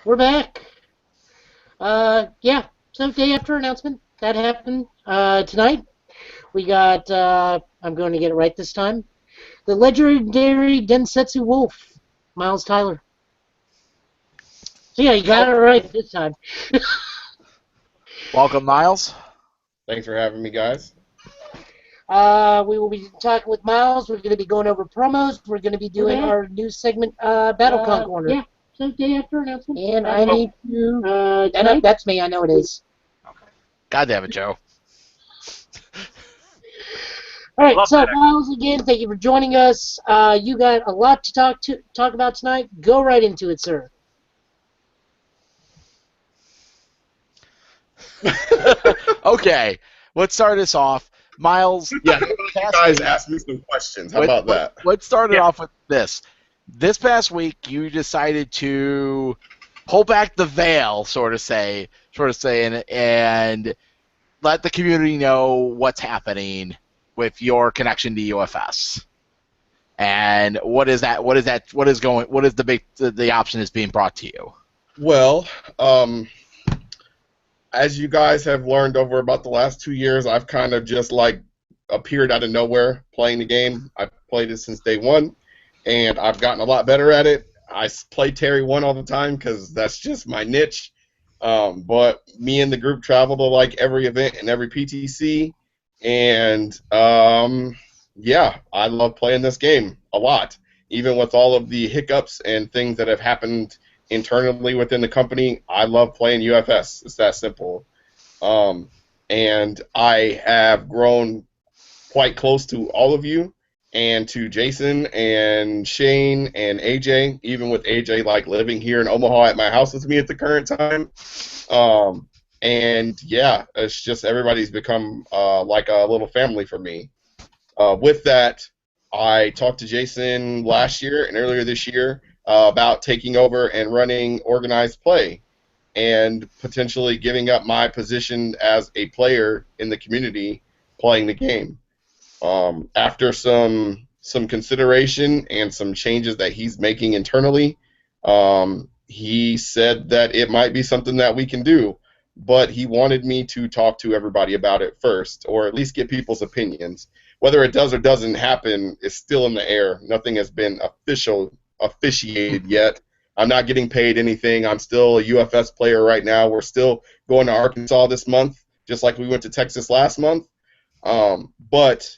We're back. Yeah, so day after announcement. That happened tonight. We got, I'm going to get it right this time, the legendary Densetsu Wolf, Miles Tyler. So yeah, you got it right this time. Welcome, Miles. Thanks for having me, guys. We will be talking with Miles. We're going to be going over promos. We're going to be doing our new segment, BattleCon Corner. Yeah, so day after announcement. And I need to, that's me, I know it is. God damn it, Joe. All right, so Miles, again, thank you for joining us. You got a lot to talk about tonight. Go right into it, sir. Okay, let's start this off. Miles, Yeah, you guys ask me some questions. How about that? Let's start it off with this. This past week, you decided to pull back the veil, sort of saying, and let the community know what's happening with your connection to UFS. And what is that? What is that? What is going? What is the option that's being brought to you? Well, as you guys have learned over about the last 2 years, I've kind of just like appeared out of nowhere playing the game. I've played it since day one, and I've gotten a lot better at it. I play Terry 1 all the time because that's just my niche. But me and the group travel to like every event and every PTC, and yeah, I love playing this game a lot. Even with all of the hiccups and things that have happened internally within the company, I love playing UFS. It's that simple. And I have grown quite close to all of you and to Jason and Shane and AJ, even with AJ like living here in Omaha at my house with me at the current time. And yeah, it's just everybody's become like a little family for me. With that, I talked to Jason last year and earlier this year about taking over and running organized play and potentially giving up my position as a player in the community playing the game. After some consideration and some changes that he's making internally, he said that it might be something that we can do, but he wanted me to talk to everybody about it first, or at least get people's opinions. Whether it does or doesn't happen is still in the air. Nothing has been officiated yet. I'm not getting paid anything. I'm still a UFS player right now. We're still going to Arkansas this month, just like we went to Texas last month. But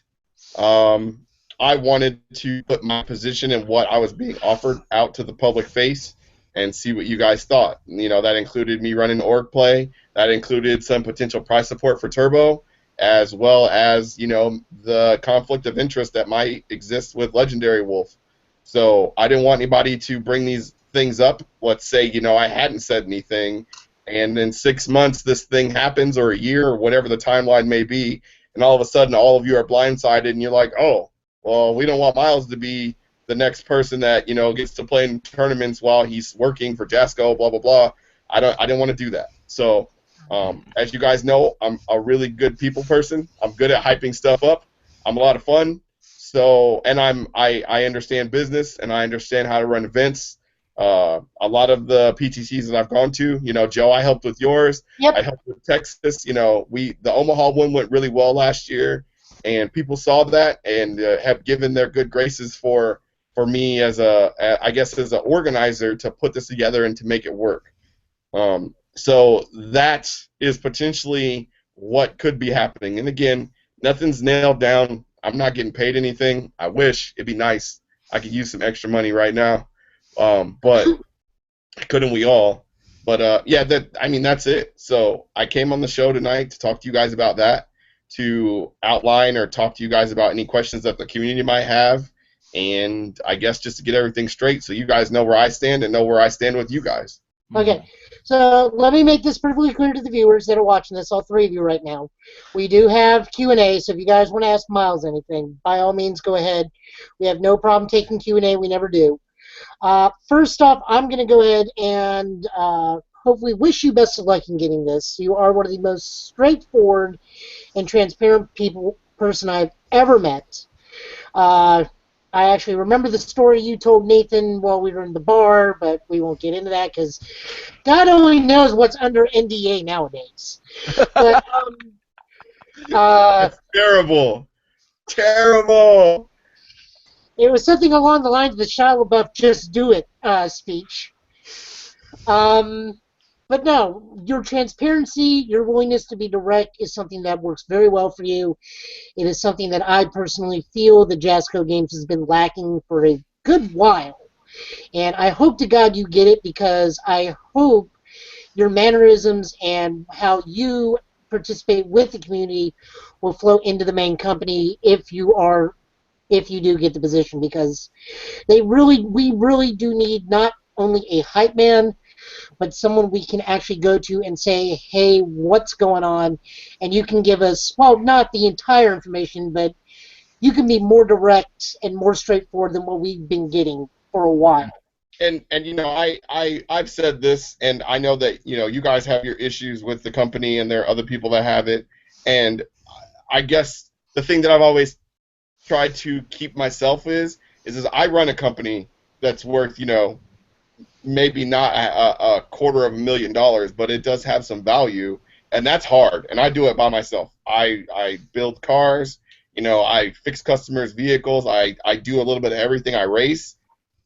I wanted to put my position and what I was being offered out to the public face and see what you guys thought. You know, that included me running org play. That included some potential price support for Turbo, as well as, you know, the conflict of interest that might exist with Legendary Wolf. So I didn't want anybody to bring these things up. Let's say, you know, I hadn't said anything, and in 6 months this thing happens, or a year, or whatever the timeline may be, and all of a sudden all of you are blindsided, and you're like, oh, well, we don't want Miles to be the next person that, you know, gets to play in tournaments while he's working for Jasco, blah, blah, blah. I didn't want to do that. So as you guys know, I'm a really good people person. I'm good at hyping stuff up. I'm a lot of fun. So, and I understand business, and I understand how to run events. A lot of the PTCs that I've gone to, you know, Joe, I helped with yours. Yep. I helped with Texas. You know, the Omaha one went really well last year, and people saw that and have given their good graces for me as I guess as an organizer to put this together and to make it work. So that is potentially what could be happening. And again, nothing's nailed down. I'm not getting paid anything. I wish. It'd be nice. I could use some extra money right now. But couldn't we all? But yeah, that's it. So I came on the show tonight to talk to you guys about that, to outline or talk to you guys about any questions that the community might have, and I guess just to get everything straight so you guys know where I stand and know where I stand with you guys. Okay, so let me make this perfectly clear to the viewers that are watching this, all three of you right now. We do have Q&A, so if you guys want to ask Miles anything, by all means, go ahead. We have no problem taking Q&A. We never do. First off, I'm going to go ahead and hopefully wish you best of luck in getting this. You are one of the most straightforward and transparent person I've ever met. I actually remember the story you told Nathan while we were in the bar, but we won't get into that because God only knows what's under NDA nowadays. But uh, That's terrible. Terrible. it was something along the lines of the Shia LaBeouf "Just Do It" speech. Um, but no, your transparency, your willingness to be direct is something that works very well for you. It is something that I personally feel the Jasco Games has been lacking for a good while. And I hope to God you get it because I hope your mannerisms and how you participate with the community will flow into the main company if you do get the position because we really do need not only a hype man but someone we can actually go to and say, hey, what's going on? And you can give us, well, not the entire information, but you can be more direct and more straightforward than what we've been getting for a while. And you know, I've said this, and I know that, you know, you guys have your issues with the company, and there are other people that have it. And I guess the thing that I've always tried to keep myself is I run a company that's worth, you know, maybe not a $250,000, but it does have some value, and that's hard. And I do it by myself. I build cars, you know, I fix customers' vehicles, I do a little bit of everything. I race,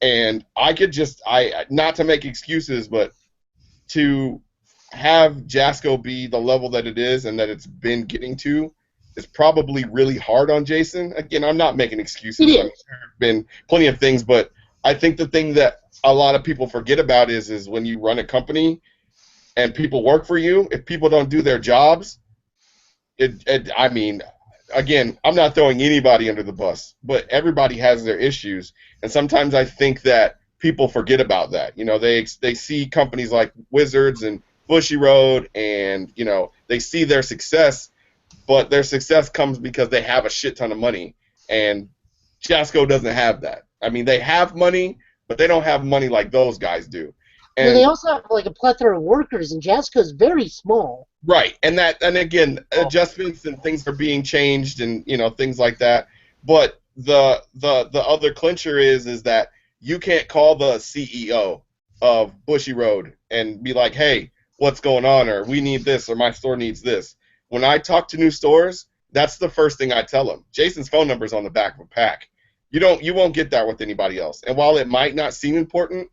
and I could just not to make excuses, but to have Jasco be the level that it is and that it's been getting to is probably really hard on Jason. Again, I'm not making excuses. I mean, there have been plenty of things, but I think the thing that a lot of people forget about is when you run a company and people work for you, if people don't do their jobs, I mean, again, I'm not throwing anybody under the bus, but everybody has their issues, and sometimes I think that people forget about that. You know, they see companies like Wizards and Bushy Road, and you know, they see their success, but their success comes because they have a shit ton of money, and Jasco doesn't have that. I mean, they have money, but they don't have money like those guys do. Well, they And also have like a plethora of workers, and Jasco's very small. right, and again, adjustments and things are being changed, and you know, things like that. But the other clincher is that you can't call the CEO of Bushy Road and be like, hey, what's going on, or we need this, or my store needs this. When I talk to new stores, that's the first thing I tell them. Jason's phone number is on the back of a pack. You won't get that with anybody else. And while it might not seem important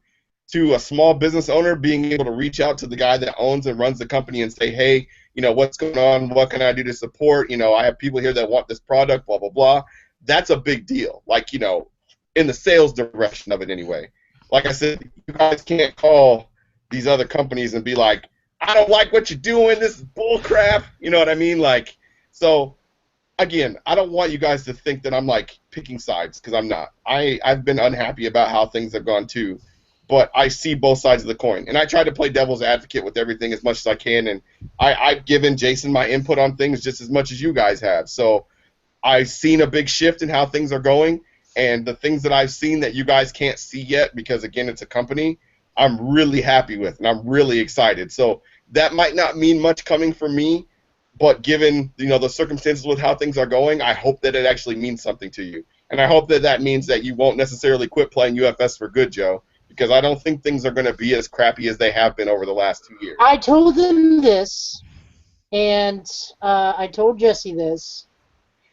to a small business owner, being able to reach out to the guy that owns and runs the company and say, hey, you know, what's going on? What can I do to support? You know, I have people here that want this product, blah, blah, blah. That's a big deal. Like, you know, in the sales direction of it anyway. Like I said, you guys can't call these other companies and be like, I don't like what you're doing. This is bull crap. You know what I mean? Like, so again, I don't want you guys to think that I'm like picking sides, because I'm not. I've been unhappy about how things have gone too, but I see both sides of the coin, and I try to play devil's advocate with everything as much as I can, and I've given Jason my input on things just as much as you guys have. So I've seen a big shift in how things are going, and the things that I've seen that you guys can't see yet, because again, it's a company, I'm really happy with, and I'm really excited. So that might not mean much coming from me, but given, you know, the circumstances with how things are going, I hope that it actually means something to you. And I hope that that means that you won't necessarily quit playing UFS for good, Joe, because I don't think things are going to be as crappy as they have been over the last 2 years. I told them this, and I told Jesse this.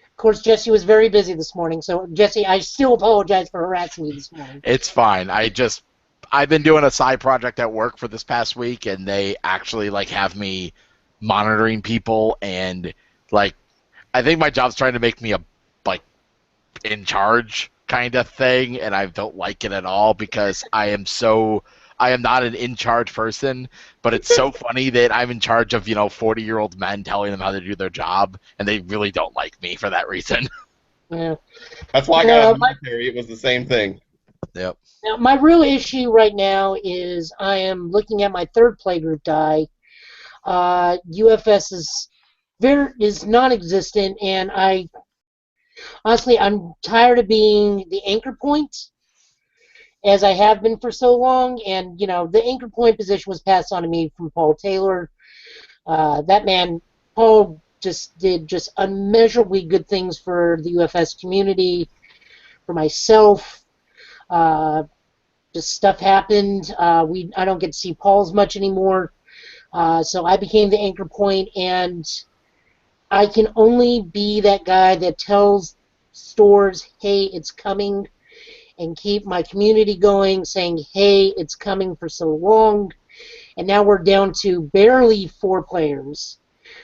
Of course, Jesse was very busy this morning, so Jesse, I still apologize for harassing you this morning. It's fine. I've been doing a side project at work for this past week, and they actually like have me monitoring people, and like I think my job's trying to make me a like in charge kind of thing, and I don't like it at all because I am not an in charge person, but it's so funny that I'm in charge of, you know, 40-year-old men telling them how to do their job, and they really don't like me for that reason. Yeah. That's why I got out of the military. It was the same thing. Yep. Now, my real issue right now is I am looking at my third playgroup die. UFS is non-existent, and I'm tired of being the anchor point, as I have been for so long. And you know, the anchor point position was passed on to me from Paul Taylor. That man, Paul, just did just unmeasurably good things for the UFS community. for myself. Just stuff happened. I don't get to see Paul's much anymore. So I became the anchor point, and I can only be that guy that tells stores, hey, it's coming, and keep my community going, saying, hey, it's coming for so long. And now we're down to barely 4 players.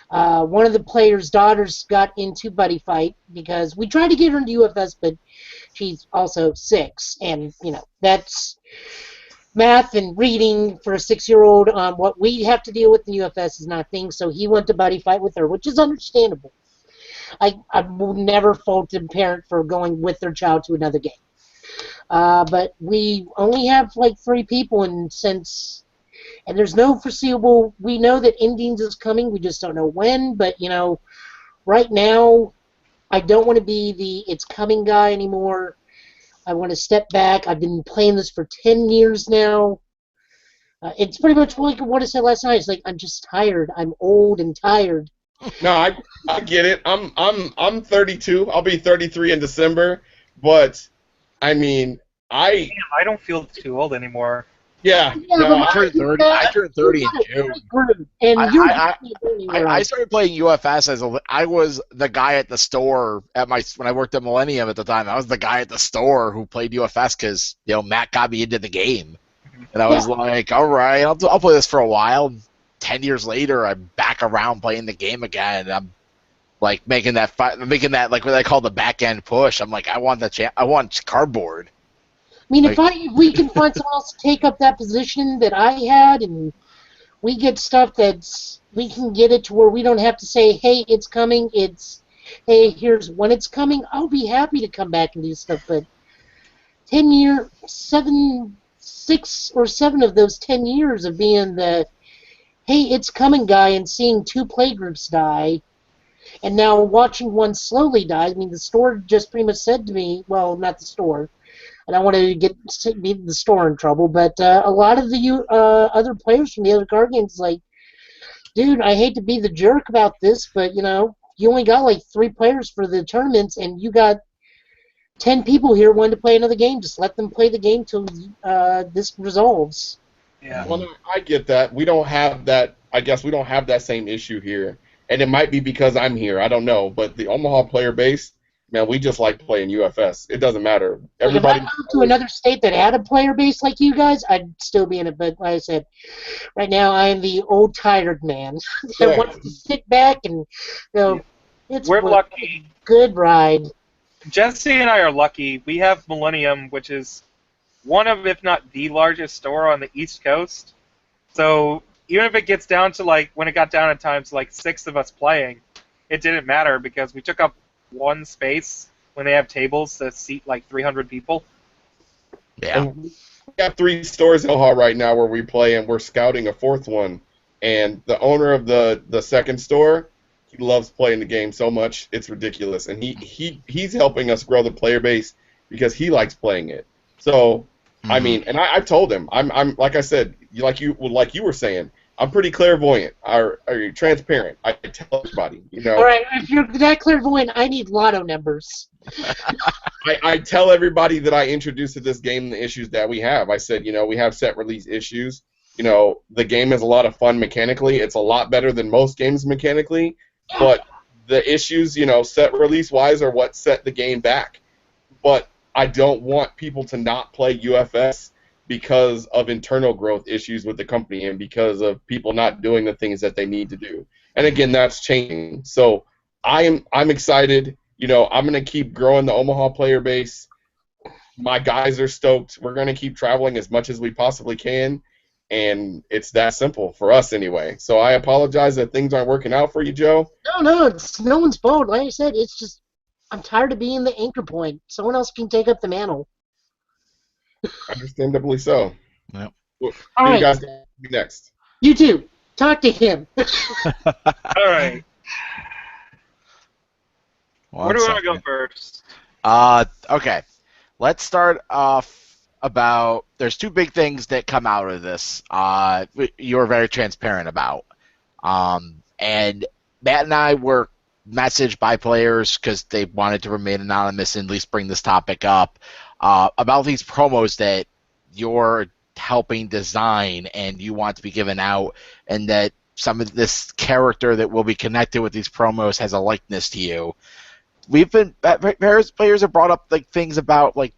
One of the players' daughters got into Buddy Fight because we tried to get her into UFS, but she's also 6. And, that's math and reading for a 6-year-old. What we have to deal with in UFS is not a thing, so he went to Buddy Fight with her, which is understandable. I will never fault a parent for going with their child to another game. But we only have like 3 people, and there's no foreseeable. We know that Indians is coming. We just don't know when. But right now, I don't want to be the "it's coming" guy anymore. I want to step back. I've been playing this for 10 years now. It's pretty much like what I said last night. It's like I'm just tired. I'm old and tired. No, I get it. I'm 32. I'll be 33 in December. But I mean, Damn, I don't feel too old anymore. Yeah. Yeah, No, but I turned 30. I turned 30 in June. And I started playing UFS I was the guy at the store when I worked at Millennium at the time. I was the guy at the store who played UFS because Matt got me into the game, and I was like, all right, I'll play this for a while. 10 years later, I'm back around playing the game again, and I'm like making that like what I call the back end push. I'm like, I want cardboard. I mean, if we can find someone else to take up that position that I had, and we get stuff we can get it to where we don't have to say, hey, it's coming, hey, here's when it's coming, I'll be happy to come back and do stuff, but 6 or 7 of those 10 years of being the, hey, it's coming guy, and seeing 2 playgroups die, and now watching one slowly die. I mean, the store just pretty much said to me, well, not the store, and I want to get the store in trouble, but a lot of the other players from the other card games like, dude, I hate to be the jerk about this, but you only got like 3 players for the tournaments, and you got 10 people here wanting to play another game. Just let them play the game till this resolves. Yeah. Well, no, I get that. We don't have that. I guess we don't have that same issue here, and it might be because I'm here. I don't know, but the Omaha player base. Man, we just like playing UFS. It doesn't matter. Everybody. If I moved to another state that had a player base like you guys, I'd still be in it. But like I said, right now I am the old tired man that wants to sit back and We're lucky. Good ride. Jesse and I are lucky. We have Millennium, which is one of, if not the largest store on the East Coast. So even if it gets down to when it got down at times 6 of us playing, it didn't matter because we took up 1 space when they have tables to seat 300 people. Yeah. And we have 3 stores in Omaha right now where we play, and we're scouting a 4th one. And the owner of the second store, he loves playing the game so much, it's ridiculous. And he's helping us grow the player base because he likes playing it. So, I mean, and I've told him, I'm like I said, like you were saying, I'm pretty clairvoyant. Are you transparent? I tell everybody, All right, if you're that clairvoyant, I need lotto numbers. I tell everybody that I introduced to this game the issues that we have. I said, we have set release issues. The game is a lot of fun mechanically. It's a lot better than most games mechanically. But the issues, set release wise, are what set the game back. But I don't want people to not play UFS because of internal growth issues with the company and because of people not doing the things that they need to do. And again, that's changing. So I'm excited. I'm going to keep growing the Omaha player base. My guys are stoked. We're going to keep traveling as much as we possibly can. And it's that simple for us anyway. So I apologize that things aren't working out for you, Joe. No, it's no one's fault. Like I said, it's just I'm tired of being the anchor point. Someone else can take up the mantle. Understandably so. Yep. Well, All who right. you guys gonna be next? You too. Talk to him. All right. Where do we want to go first? Okay. Let's start off about. There's 2 big things that come out of this. You were very transparent about. And Matt and I were messaged by players because they wanted to remain anonymous and at least bring this topic up about these promos that you're helping design and you want to be given out, and that some of this character that will be connected with these promos has a likeness to you. We've been various players have brought up like things about like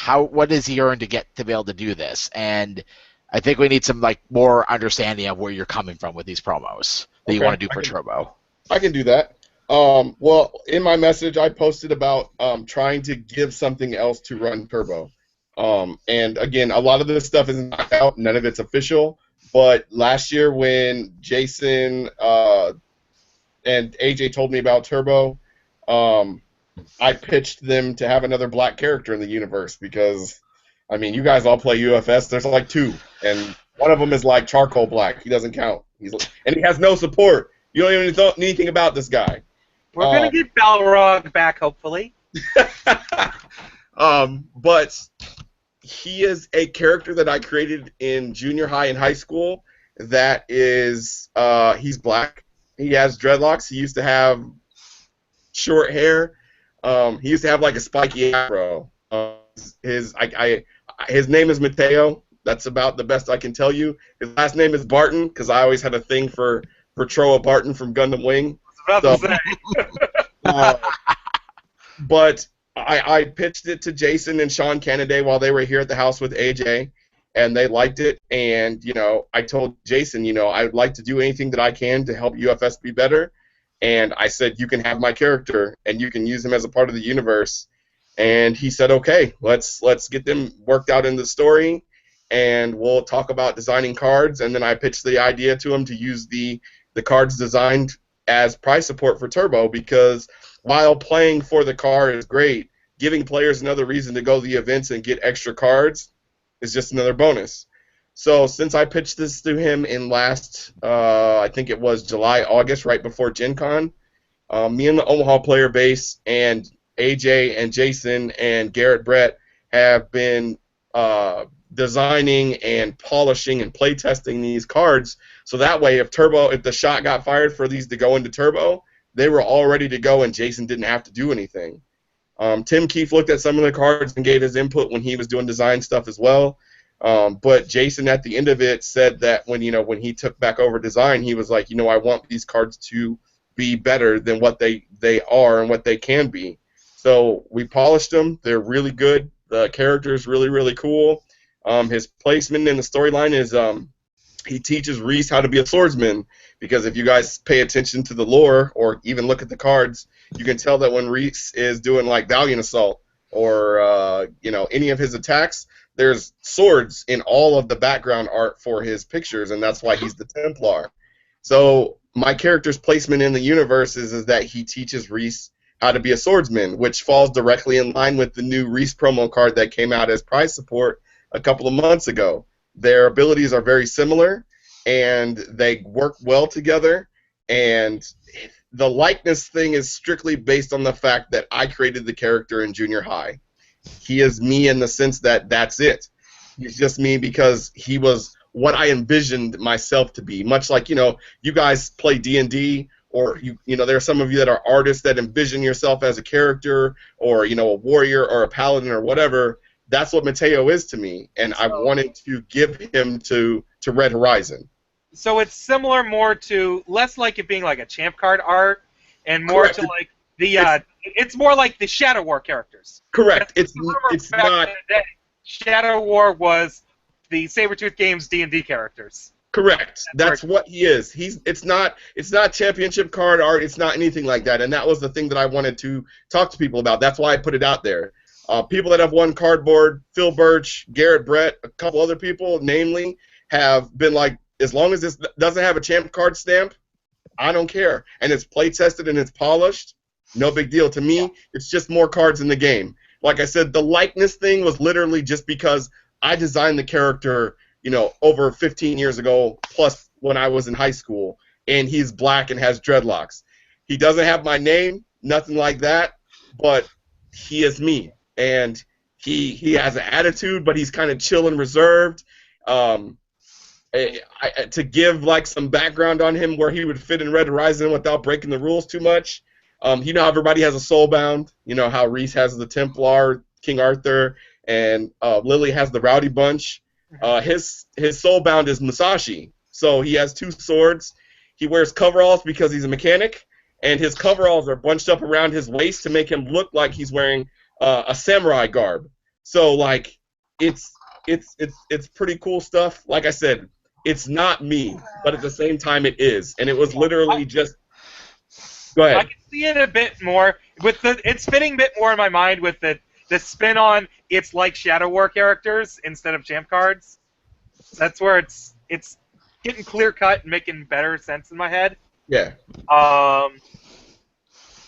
what does he earn to get to be able to do this, and I think we need some like more understanding of where you're coming from with these promos that you want to do for Turbo. I can do that. Well, in my message, I posted about trying to give something else to run Turbo. And again, a lot of this stuff is not out. None of it's official. But last year when Jason and AJ told me about Turbo, I pitched them to have another black character in the universe because, I mean, you guys all play UFS. There's like 2. And one of them is like charcoal black. He doesn't count. And he has no support. You don't even know anything about this guy. We're going to get Balrog back, hopefully. But he is a character that I created in junior high and high school that is, he's black. He has dreadlocks. He used to have short hair. He used to have like a spiky afro. His name is Mateo. That's about the best I can tell you. His last name is Barton because I always had a thing for Troa Barton from Gundam Wing. I was about to say. But I pitched it to Jason and Sean Kennedy while they were here at the house with AJ, and they liked it. And, you know, I told Jason, you know, I would like to do anything that I can to help UFS be better. And I said, you can have my character, and you can use him as a part of the universe. And he said, okay, let's get them worked out in the story, and we'll talk about designing cards. And then I pitched the idea to him to use the cards designed as prize support for Turbo, because while playing for the card is great, giving players another reason to go to the events and get extra cards is just another bonus. So since I pitched this to him in last, I think it was July, August, right before Gen Con, me and the Omaha player base and AJ and Jason and Garrett Brett have been designing and polishing and playtesting these cards, so that way if the shot got fired for these to go into Turbo, they were all ready to go and Jason didn't have to do anything. Tim Keefe looked at some of the cards and gave his input when he was doing design stuff as well. But Jason at the end of it said that when he took back over design, he was like, I want these cards to be better than what they are and what they can be. So we polished them. They're really good. The character is really, really cool. His placement in the storyline is he teaches Reese how to be a swordsman, because if you guys pay attention to the lore or even look at the cards, you can tell that when Reese is doing like Valiant Assault or any of his attacks, there's swords in all of the background art for his pictures, and that's why he's the Templar. So my character's placement in the universe is that he teaches Reese how to be a swordsman, which falls directly in line with the new Reese promo card that came out as prize support a couple of months ago. Their abilities are very similar, and they work well together, and the likeness thing is strictly based on the fact that I created the character in junior high. He is me in the sense that that's it. He's just me because he was what I envisioned myself to be. Much like, you guys play D&D, or there are some of you that are artists that envision yourself as a character, or a warrior or a paladin or whatever. That's what Mateo is to me, and I wanted to give him to Red Horizon. So it's similar more to, less like it being like a champ card art, and more Correct. to like it's more like the Shadow War characters. Correct. It's back not. in the day, Shadow War was the Sabretooth Games D&D characters. Correct. That's what he is. It's not championship card art. It's not anything like that. And that was the thing that I wanted to talk to people about. That's why I put it out there. People that have won Cardboard, Phil Birch, Garrett Brett, a couple other people, namely, have been like, as long as this doesn't have a champ card stamp, I don't care. And it's play tested and it's polished, no big deal. To me, it's just more cards in the game. Like I said, the likeness thing was literally just because I designed the character, over 15 years ago, plus when I was in high school, and he's black and has dreadlocks. He doesn't have my name, nothing like that, but he is me. And he has an attitude, but he's kind of chill and reserved. To give like some background on him where he would fit in Red Horizon without breaking the rules too much, You know how everybody has a soulbound. You know how Reese has the Templar, King Arthur, and Lily has the Rowdy Bunch. His soulbound is Musashi. So he has two swords. He wears coveralls because he's a mechanic, and his coveralls are bunched up around his waist to make him look like he's wearing a samurai garb. So like, it's pretty cool stuff. Like I said, it's not me, but at the same time it is, and it was literally just. Go ahead. I can see it a bit more with it's fitting a bit more in my mind with the spin on it's like Shadow War characters instead of champ cards. That's where it's getting clear cut and making better sense in my head. Yeah.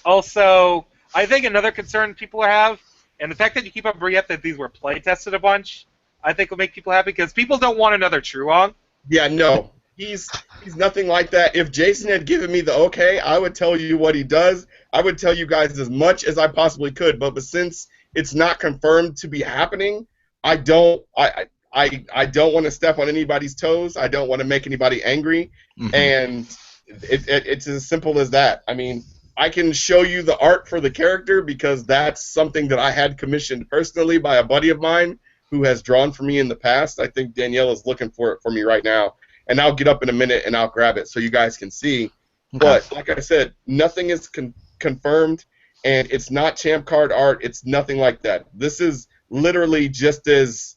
Also, I think another concern people have, and the fact that you keep up bringing up that these were play tested a bunch, I think will make people happy because people don't want another Truong. Yeah, no. He's nothing like that. If Jason had given me the okay, I would tell you what he does. I would tell you guys as much as I possibly could. But since it's not confirmed to be happening, I don't want to step on anybody's toes. I don't want to make anybody angry. Mhm. And it's as simple as that. I mean, I can show you the art for the character because that's something that I had commissioned personally by a buddy of mine who has drawn for me in the past. I think Danielle is looking for it for me right now. And I'll get up in a minute and I'll grab it so you guys can see. Okay. But like I said, nothing is confirmed, and it's not champ card art. It's nothing like that. This is literally just as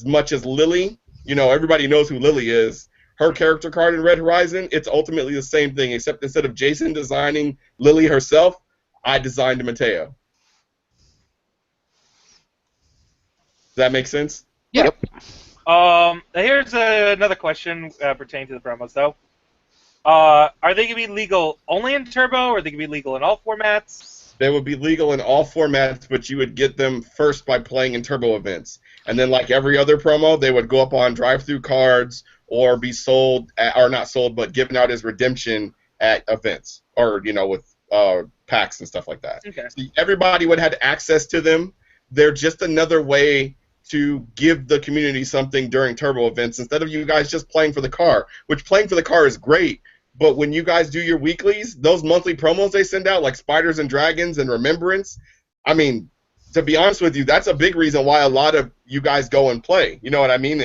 much as Lily. You know, everybody knows who Lily is. Her character card in Red Horizon, it's ultimately the same thing, except instead of Jason designing Lily herself, I designed Mateo. Does that make sense? Yep. Here's another question pertaining to the promos, though. Are they going to be legal only in Turbo, or are they going to be legal in all formats? They would be legal in all formats, but you would get them first by playing in Turbo events. And then, like every other promo, they would go up on drive-through cards or be sold, or not sold, but given out as redemption at events, or, you know, with packs and stuff like that. Okay. So everybody would have access to them. They're just another way to give the community something during Turbo events instead of you guys just playing for the car, which playing for the car is great, but when you guys do your weeklies, those monthly promos they send out, like Spiders and Dragons and Remembrance, I mean, to be honest with you, that's a big reason why a lot of you guys go and play. You know what I mean?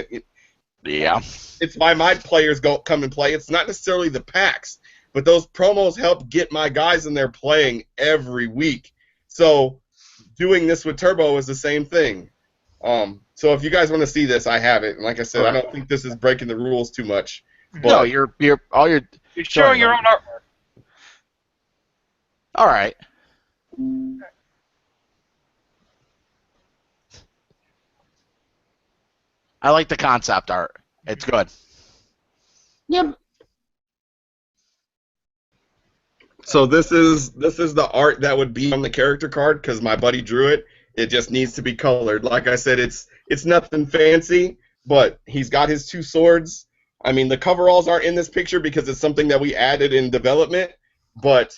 Yeah. It's why my players come and play. It's not necessarily the packs, but those promos help get my guys in there playing every week. So doing this with Turbo is the same thing. So if you guys want to see this, I have it. And like I said, I don't think this is breaking the rules too much. But No, you're showing your own artwork. All right. I like the concept art. It's good. Yep. So this is the art that would be on the character card because my buddy drew it. It just needs to be colored. Like I said, it's nothing fancy, but he's got his two swords. I mean, the coveralls aren't in this picture because it's something that we added in development, but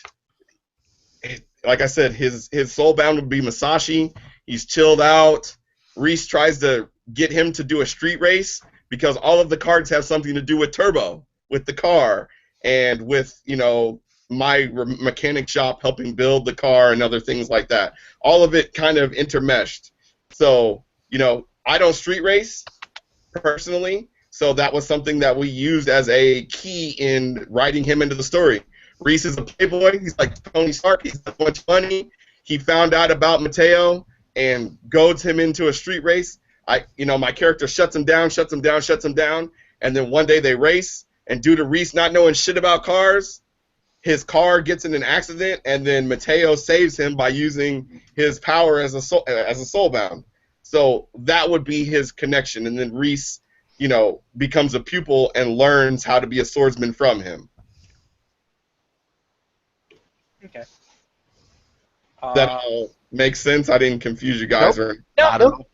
like I said, his soulbound would be Musashi. He's chilled out. Reese tries to get him to do a street race because all of the cards have something to do with Turbo, with the car, and with, you know, my mechanic shop helping build the car and other things like that. All of it kind of intermeshed. So, you know, I don't street race personally, so that was something that we used as a key in writing him into the story. Reese is a playboy. He's like Tony Stark. He's got a bunch of money. He found out about Mateo and goads him into a street race. My character shuts him down, and then one day they race, and due to Reese not knowing shit about cars, his car gets in an accident, and then Mateo saves him by using his power as a soulbound. So that would be his connection, and then Reese, you know, becomes a pupil and learns how to be a swordsman from him. Okay. That all makes sense? I didn't confuse you guys. Nope. Or I don't know.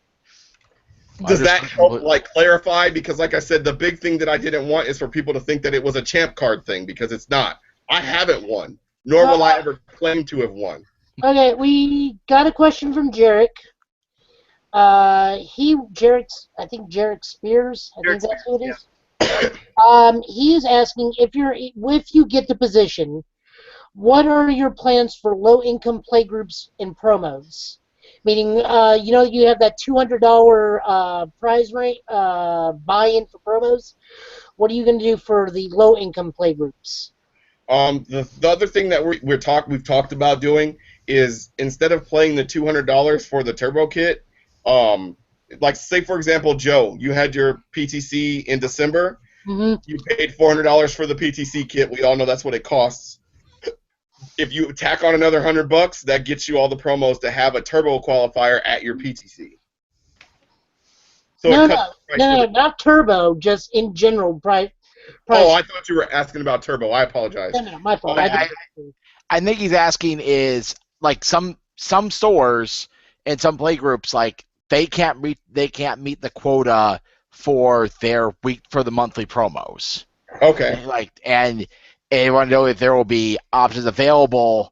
does that help, like, clarify? Because, like I said, the big thing that I didn't want is for people to think that it was a champ card thing, because it's not. I haven't won, nor will I ever claim to have won. Okay, we got a question from Jarek. I think Jarek Spears. I think that's who it is. He is asking if you get the position, what are your plans for low-income playgroups and promos? Meaning, you have that $200 prize rate buy-in for promos. What are you going to do for the low-income playgroups? The other thing that we've talked about doing is instead of playing the $200 for the turbo kit, like say for example, Joe, you had your PTC in December. Mm-hmm. You paid $400 for the PTC kit. We all know that's what it costs. If you tack on another $100, that gets you all the promos to have a turbo qualifier at your PTC. So No, it cuts the price no, not turbo, just in general price. Oh, I thought you were asking about turbo. I apologize. No, my fault. I think he's asking is like some stores and some play groups like they can't meet the quota for their for the monthly promos. Okay. And they want to know if there will be options available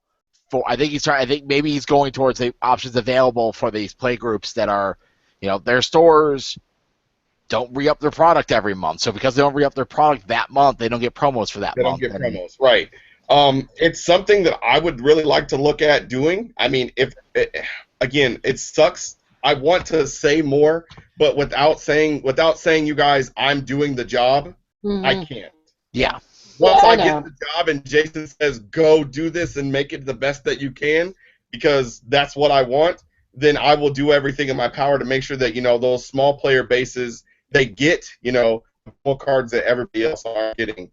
for. I think maybe he's going towards the options available for these play groups that are, their stores don't re-up their product every month. So because they don't re-up their product that month, they don't get promos for that month. They don't get promos, right. It's something that I would really like to look at doing. I mean, again, it sucks. I want to say more, but without saying you guys, I'm doing the job, I can't. Yeah. Once I get the job and Jason says, go do this and make it the best that you can, because that's what I want, then I will do everything in my power to make sure that, those small player bases, they get, more cards that everybody else are getting.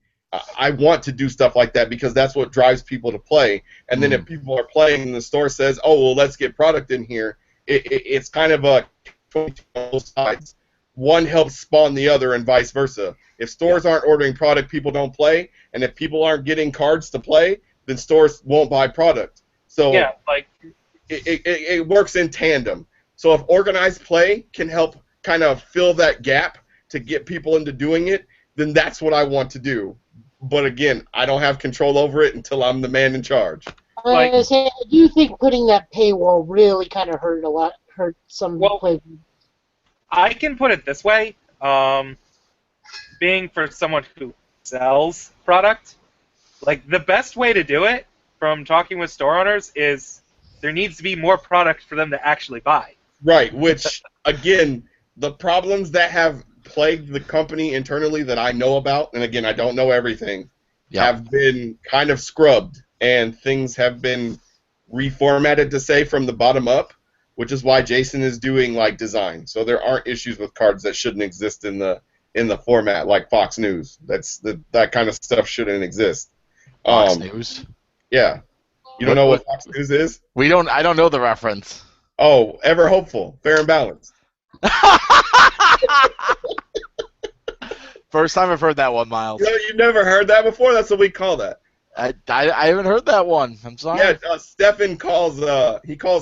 I want to do stuff like that because that's what drives people to play. And then if people are playing and the store says, oh, well, let's get product in here, it's kind of a on both sides. One helps spawn the other and vice versa. If stores aren't ordering product, people don't play. And if people aren't getting cards to play, then stores won't buy product. So it works in tandem. So if organized play can help kind of fill that gap to get people into doing it, then that's what I want to do. But again, I don't have control over it until I'm the man in charge. Do you think putting that paywall really kind of hurt some play? I can put it this way. Being for someone who sells product, the best way to do it, from talking with store owners, is there needs to be more product for them to actually buy. Right, which, again, the problems that have plagued the company internally that I know about, and again, I don't know everything, have been kind of scrubbed, and things have been reformatted to say from the bottom up, which is why Jason is doing design. So there aren't issues with cards that shouldn't exist in the format, like Fox News. That kind of stuff shouldn't exist. Fox News? Yeah. You don't know what Fox News is? I don't know the reference. Oh, Ever Hopeful, Fair and Balanced. First time I've heard that one, Miles. You never heard that before? That's what we call that. I haven't heard that one. I'm sorry. Yeah, Stefan calls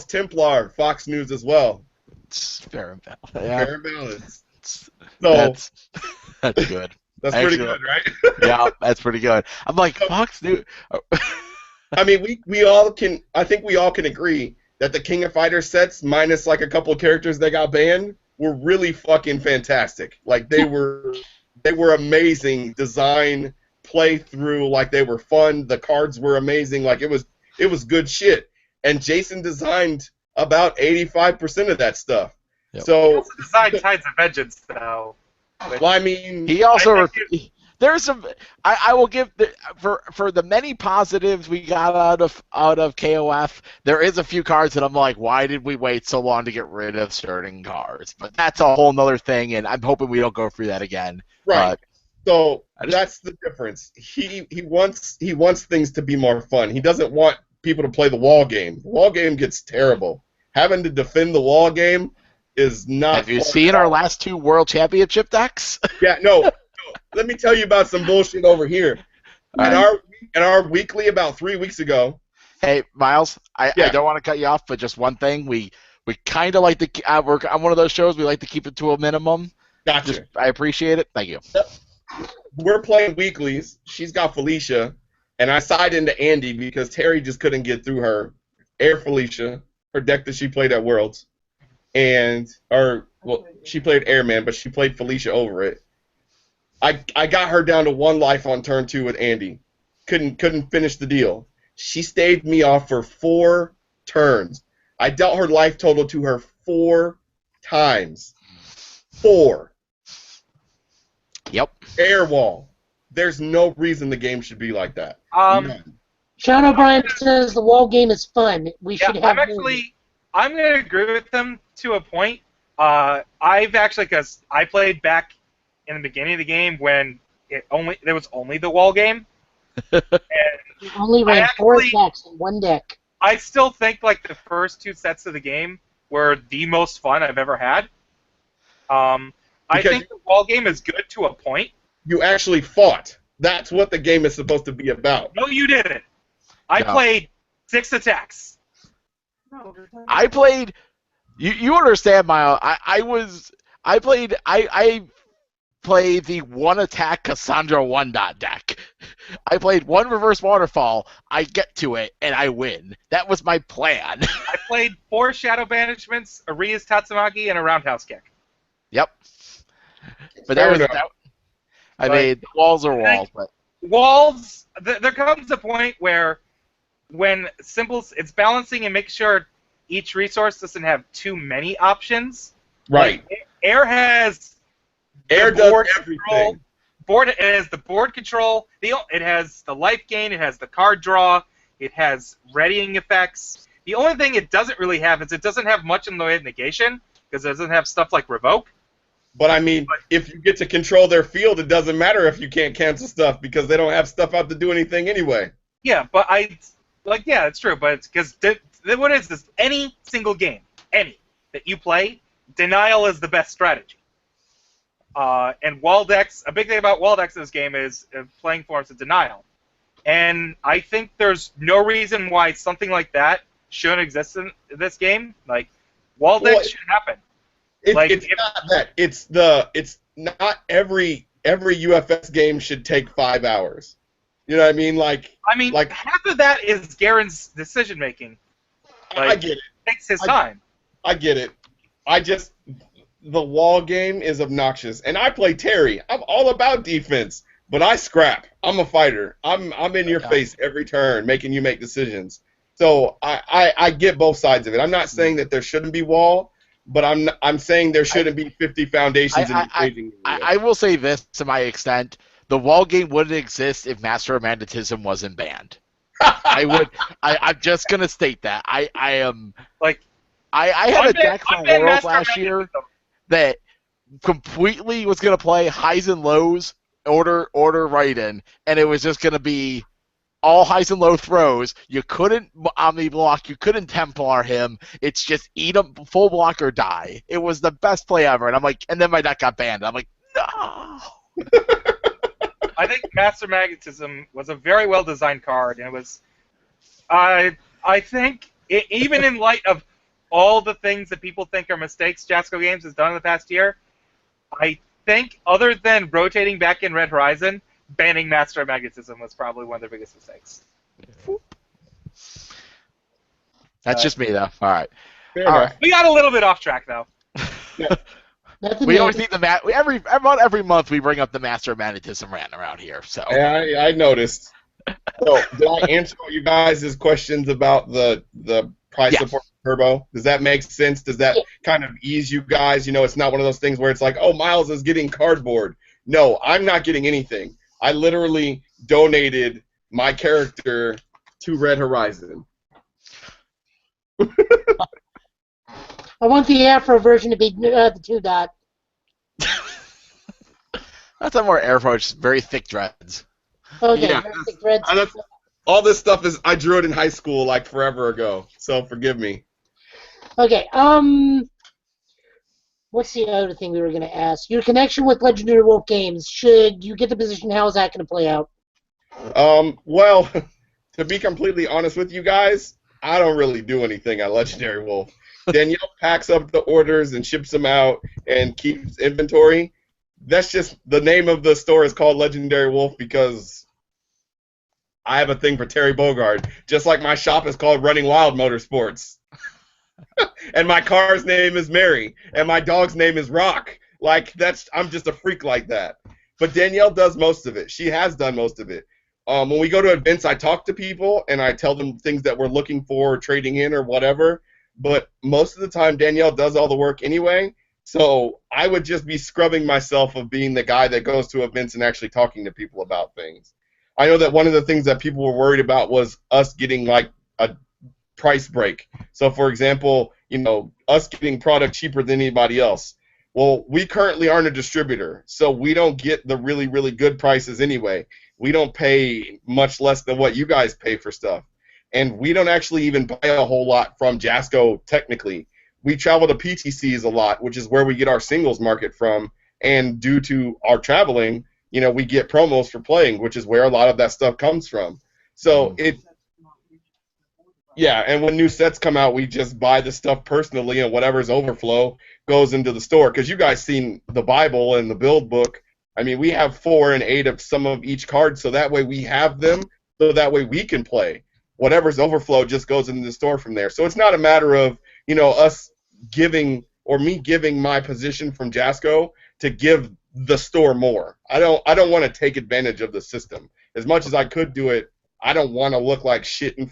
Templar Fox News as well. It's Fair and Balanced. Yeah. Fair and Balanced. That's good. That's pretty good, right? Yeah, that's pretty good. I'm like, Fox News. I mean, I think we all can agree that the King of Fighters sets, minus a couple of characters that got banned, were really fucking fantastic. They were amazing design, play through, they were fun. The cards were amazing. It was good shit. And Jason designed about 85% of that stuff. Yep. So he also designed Tides of Vengeance, though. Well, I mean, he also there's some. I will give for the many positives we got out of KOF. There is a few cards that I'm like, why did we wait so long to get rid of certain cards? But that's a whole nother thing, and I'm hoping we don't go through that again. Right. So that's the difference. He wants things to be more fun. He doesn't want people to play the wall game. The wall game gets terrible. Having to defend the wall game is not. Have you seen our last two World Championship decks? Yeah, no. Let me tell you about some bullshit over here. In our weekly about 3 weeks ago. Hey, Miles, I don't want to cut you off, but just one thing. We kind of like to work on one of those shows. We like to keep it to a minimum. Gotcha. I appreciate it. Thank you. Yep. We're playing weeklies. She's got Felicia, and I side into Andy because Terry just couldn't get through her Air Felicia, her deck that she played at Worlds, she played Airman, but she played Felicia over it. I got her down to 1 life on turn 2 with Andy. Couldn't finish the deal. She staved me off for 4 turns. I dealt her life total to her 4 times. 4. Yep. Air wall. There's no reason the game should be like that. None. Sean O'Brien says the wall game is fun. We should have. I'm going to agree with them to a point. Because I played back in the beginning of the game when there was only the wall game. And You only ran 4 decks in one deck. I still think like the first 2 sets of the game were the most fun I've ever had. I think the wall game is good to a point. You actually fought. That's what the game is supposed to be about. No, you didn't. I played 6 attacks. I played. You understand, Mile? I played the 1 attack Cassandra 1-dot deck. I played 1 reverse waterfall. I get to it and I win. That was my plan. I played 4 shadow banishments, a Ria's Tatsumaki, and a roundhouse kick. Yep. But the walls are walls. But walls. There comes a point where when symbols, it's balancing and making sure each resource doesn't have too many options. Right. Like, Air has Air does everything. It has the board control. It has the life gain. It has the card draw. It has readying effects. The only thing it doesn't really have is it doesn't have much in the way of negation because it doesn't have stuff like revoke. But I mean, if you get to control their field, it doesn't matter if you can't cancel stuff because they don't have stuff out to do anything anyway. Yeah, but it's true. But it's because what is this? Any single game, that you play, denial is the best strategy. And wall decks, a big thing about wall decks in this game is playing forms of denial. And I think there's no reason why something like that shouldn't exist in this game. Like, wall decks should happen. It's not that. It's not every UFS game should take 5 hours. You know what I mean? Like half of that is Garen's decision making. I get it. It takes his time. I get it. The wall game is obnoxious, and I play Terry. I'm all about defense, but I scrap. I'm a fighter. I'm in your face every turn, making you make decisions. So I get both sides of it. I'm not saying that there shouldn't be wall, but I'm saying there shouldn't be 50 foundations in the staging area. I will say this to my extent: the wall game wouldn't exist if Master of Magnetism wasn't banned. I'm just gonna state that. I am like I had a deck for Worlds last year that completely was gonna play highs and lows, order right in, and it was just gonna be all highs and low throws. You couldn't omni block. You couldn't Templar him. It's just eat him full block or die. It was the best play ever. And I'm like, and then my deck got banned. I'm like, no. I think Master Magnetism was a very well designed card, and it was. I think even in light of all the things that people think are mistakes Jasco Games has done in the past year, I think other than rotating back in Red Horizon, banning Master of Magnetism was probably one of their biggest mistakes. That's just me, though. All right. All right. We got a little bit off track, though. We always need the every month we bring up the Master of Magnetism rant around here. So yeah, I noticed. So did I answer all you guys' questions about the price support for Turbo? Does that make sense? Does that kind of ease you guys? You know, it's not one of those things where it's like, oh, Miles is getting cardboard. No, I'm not getting anything. I literally donated my character to Red Horizon. I want the Afro version to be the 2-dot. That's a more Afro, just very thick dreads. Okay, yeah, very thick dreads. All this stuff is I drew it in high school like forever ago, so forgive me. Okay, what's the other thing we were going to ask? Your connection with Legendary Wolf Games, should you get the position, how is that going to play out? Well, to be completely honest with you guys, I don't really do anything at Legendary Wolf. Danielle packs up the orders and ships them out and keeps inventory. That's just the name of the store is called Legendary Wolf because I have a thing for Terry Bogard, just like my shop is called Running Wild Motorsports. And my car's name is Mary, and my dog's name is Rock. Like I'm just a freak like that. But Danielle does most of it. She has done most of it. When we go to events, I talk to people and I tell them things that we're looking for, trading in or whatever. But most of the time, Danielle does all the work anyway. So I would just be scrubbing myself of being the guy that goes to events and actually talking to people about things. I know that one of the things that people were worried about was us getting like a price break. So, for example, us getting product cheaper than anybody else. Well, we currently aren't a distributor, so we don't get the really, really good prices anyway. We don't pay much less than what you guys pay for stuff. And we don't actually even buy a whole lot from Jasco technically. We travel to PTCs a lot, which is where we get our singles market from. And due to our traveling, we get promos for playing, which is where a lot of that stuff comes from. So yeah, and when new sets come out, we just buy the stuff personally, and whatever's overflow goes into the store. Because you guys seen the Bible and the build book. I mean, we have 4 and 8 of some of each card, so that way we have them, so that way we can play. Whatever's overflow just goes into the store from there. So it's not a matter of, us giving or me giving my position from Jasco to give the store more. I don't want to take advantage of the system. As much as I could do it, I don't want to look like shit, I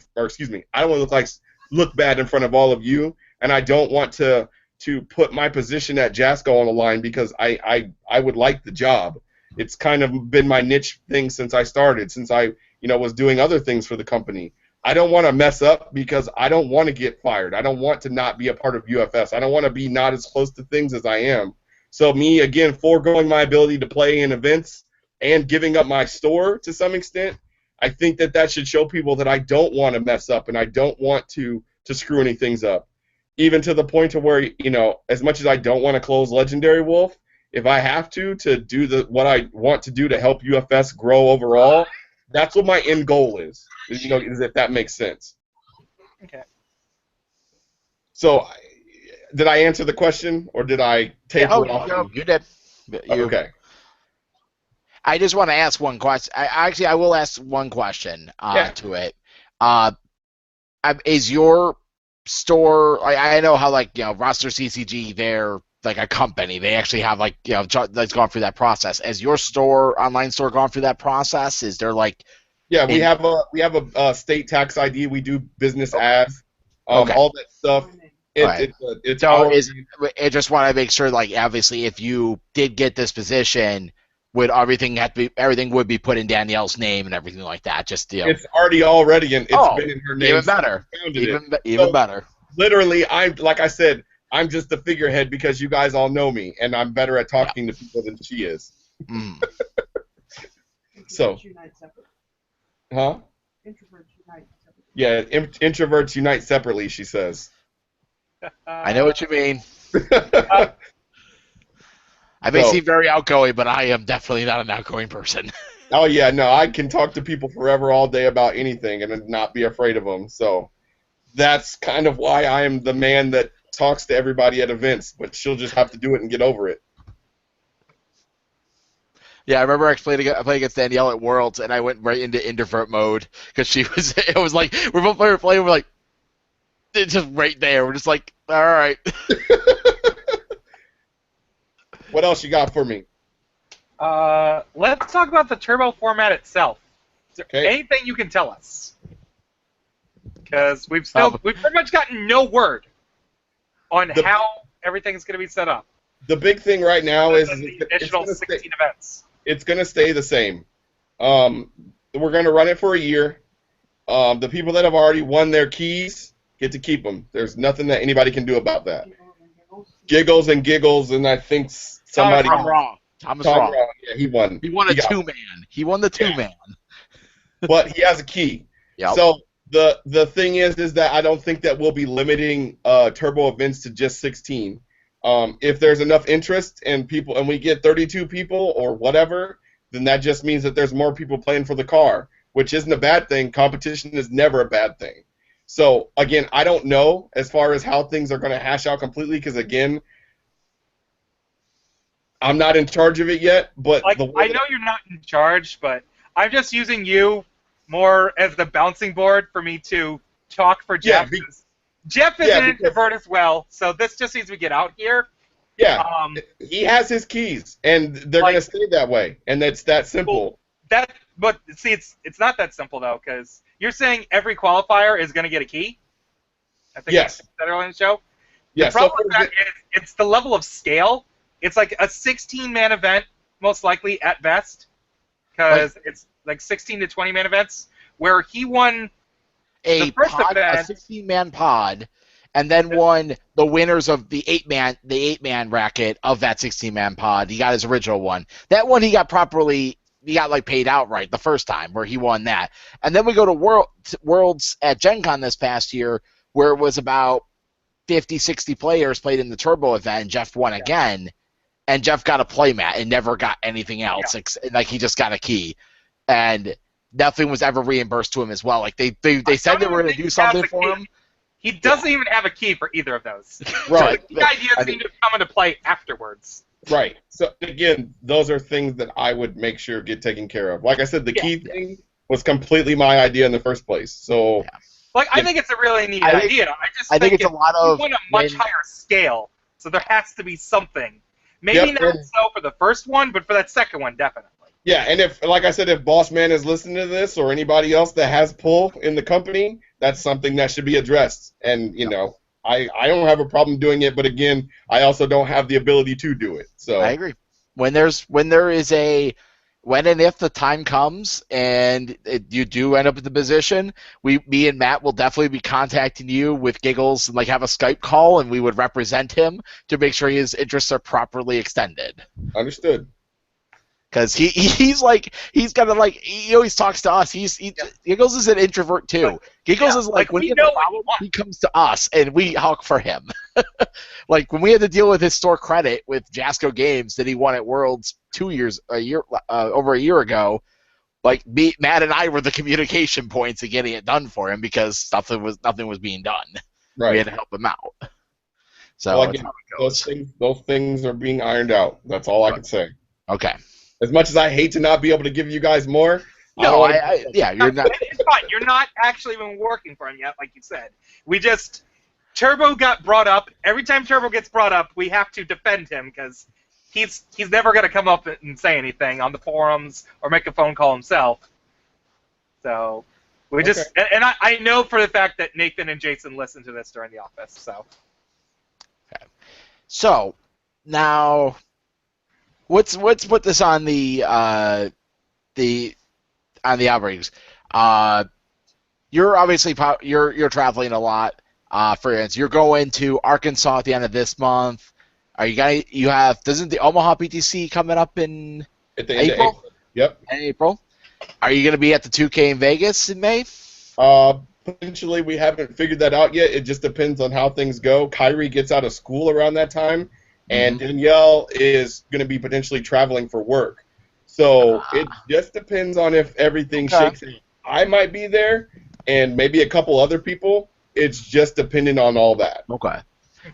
don't want to look bad in front of all of you, and I don't want to put my position at Jasco on the line because I would like the job. It's kind of been my niche thing since I started, since I was doing other things for the company. I don't want to mess up because I don't want to get fired. I don't want to not be a part of UFS. I don't want to be not as close to things as I am. So me, again, foregoing my ability to play in events and giving up my store to some extent, I think that should show people that I don't want to mess up and I don't want to screw any things up. Even to the point to where, as much as I don't want to close Legendary Wolf, if I have to do what I want to do to help UFS grow overall, that's what my end goal is if that makes sense. Okay. So, did I answer the question, or did I take it off? No, you did. Okay. I just want to ask one question. I will ask one question to it. Is your store? I know how Roster CCG, they're like a company. They actually have that's gone through that process. Has your online store gone through that process? Is there Yeah, we have a state tax ID. We do business as Okay. all that stuff. It's I just want to make sure, obviously, if you did get this position, would everything would be put in Danielle's name and everything like that? Just it's already and it's been in her name. Even better. Even better. Literally, like I said, I'm just the figurehead because you guys all know me, and I'm better at talking to people than she is. Mm. So, huh? Yeah, introverts unite separately, she says. I know what you mean. I may seem very outgoing, but I am definitely not an outgoing person. Oh, yeah, no, I can talk to people forever, all day about anything and not be afraid of them. So that's kind of why I am the man that talks to everybody at events, but she'll just have to do it and get over it. Yeah, I remember I played against Danielle at Worlds, and I went right into introvert mode because it was like, we're both playing, we're like, it's just right there. We're just like, all right. What else you got for me? Let's talk about the turbo format itself. Is there anything you can tell us? Because we've pretty much gotten no word on how everything is going to be set up. The big thing right now is the additional 16 events. It's going to stay the same. We're going to run it for a year. The people that have already won their keys get to keep them. There's nothing that anybody can do about that. Giggles, and I think somebody. Tom Raw. Thomas Raw. Yeah, he won. He won a two-man. He won the two-man. But he has a key. Yep. So the thing is that I don't think that we'll be limiting turbo events to just 16. If there's enough interest and we get 32 people or whatever, then that just means that there's more people playing for the car, which isn't a bad thing. Competition is never a bad thing. So, again, I don't know as far as how things are going to hash out completely because, again, I'm not in charge of it yet. But I know you're not in charge, but I'm just using you more as the bouncing board for me to talk for Jeff. Yeah, Jeff is an introvert as well, so this just needs to get out here. Yeah, he has his keys, and they're going to stay that way, and that's that simple. But see, it's not that simple though, because you're saying every qualifier is going to get a key. I think Yes. I said that earlier in the show. The Yeah, so problem with that is it's the level of scale. It's like a 16-man event, most likely at best, because it's like 16 to 20-man events. Where he won a the first pod, a event, 16-man pod, and then won the winners of the eight-man bracket of that 16-man pod. He got his original one. That one he got like paid outright the first time where he won that. And then we go to Worlds at Gen Con this past year where it was about 50, 60 players played in the Turbo event, and Jeff won again. And Jeff got a playmat and never got anything else. Yeah. Like he just got a key. And nothing was ever reimbursed to him as well. Like they said they were going to do something for him. He doesn't even have a key for either of those. Right. So the idea seemed to come into play afterwards. Right. So again, those are things that I would make sure get taken care of. Like I said, the key thing was completely my idea in the first place. So, like, I think it's a really neat idea. I think it's a lot of on a much higher scale. So there has to be something. Maybe not so for the first one, but for that second one, definitely. Yeah, and if, like I said, if Boss Man is listening to this or anybody else that has pull in the company, that's something that should be addressed. And, you know, I don't have a problem doing it, but again, I also don't have the ability to do it. So I agree. When and if the time comes and you do end up in the position, me and Matt will definitely be contacting you with Giggles and like have a Skype call, and we would represent him to make sure his interests are properly extended. Understood. Because he always talks to us. Giggles is an introvert too. Giggles is like when he has a problem, he comes to us and we hawk for him. Like when we had to deal with his store credit with Jasco Games that he won at Worlds over a year ago. Like Matt and I were the communication points of getting it done for him because nothing was being done. Right. We had to help him out. So well, again, those things are being ironed out. That's all I can say. Okay. As much as I hate to not be able to give you guys more, you're not. It's fine. You're not actually even working for him yet, like you said. Turbo got brought up. Every time Turbo gets brought up, we have to defend him because he's never going to come up and say anything on the forums or make a phone call himself. So we just and I know for the fact that Nathan and Jason listen to this during the office. So. Okay. So now. Let's put this on the outbreaks. You're obviously you're traveling a lot. For instance, you're going to Arkansas at the end of this month. Are you doesn't the Omaha PTC coming up in at the end April? Of April? Yep. In April. Are you going to be at the 2K in Vegas in May? Potentially, we haven't figured that out yet. It just depends on how things go. Kyrie gets out of school around that time. And Danielle is going to be potentially traveling for work. So it just depends on if everything shakes out. I might be there, and maybe a couple other people. It's just depending on all that. Okay.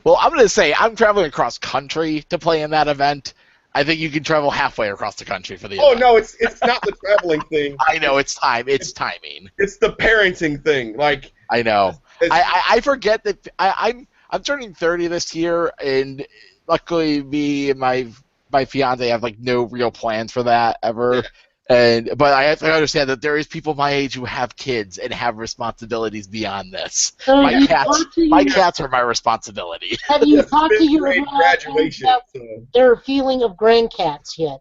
Well, I'm going to say I'm traveling across country to play in that event. I think you can travel halfway across the country for the event. Oh, no, it's not the traveling thing. I know, it's timing. It's the parenting thing. Like I know. I forget that I'm turning 30 this year, and luckily, me and my fiance have like no real plans for that ever. Yeah. But I have to understand that there is people my age who have kids and have responsibilities beyond this. So my cats are my responsibility. Have you talked to your graduation about their feeling of grandcats yet?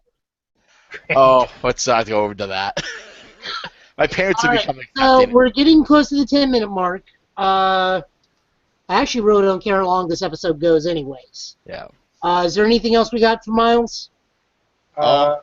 Oh, let's not go over to that. My parents are becoming. So we're getting close to the 10-minute mark. I actually really don't care how long this episode goes anyways. Yeah. Is there anything else we got from Miles? I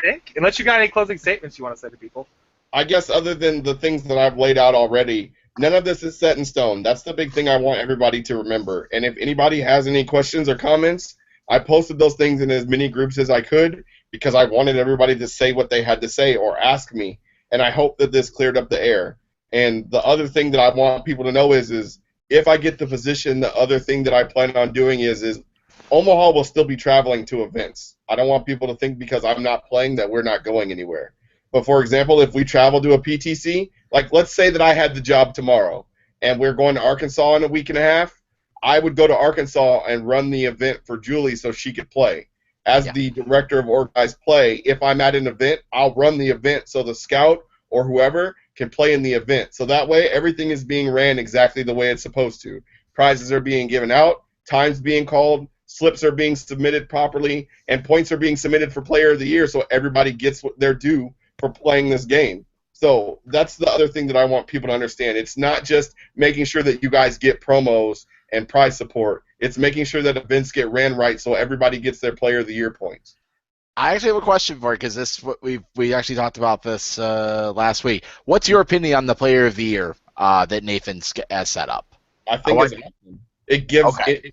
think, unless you got any closing statements you want to say to people. I guess other than the things that I've laid out already, none of this is set in stone. That's the big thing I want everybody to remember. And if anybody has any questions or comments, I posted those things in as many groups as I could because I wanted everybody to say what they had to say or ask me. And I hope that this cleared up the air. And the other thing that I want people to know is if I get the position, the other thing that I plan on doing is Omaha will still be traveling to events. I don't want people to think because I'm not playing that we're not going anywhere. But for example, if we travel to a PTC, like let's say that I had the job tomorrow and we're going to Arkansas in a week and a half, I would go to Arkansas and run the event for Julie so she could play. as Yeah. the director of organized play, if I'm at an event, I'll run the event so the scout or whoever can play in the event. So that way, everything is being ran exactly the way it's supposed to. Prizes are being given out, times being called, slips are being submitted properly, and points are being submitted for Player of the Year, so everybody gets what they're due for playing this game. So that's the other thing that I want people to understand. It's not just making sure that you guys get promos and prize support. It's making sure that events get ran right so everybody gets their Player of the Year points. I actually have a question for you because this we actually talked about this last week. What's your opinion on the Player of the Year that Nathan has set up? I think it's awesome. It gives Okay.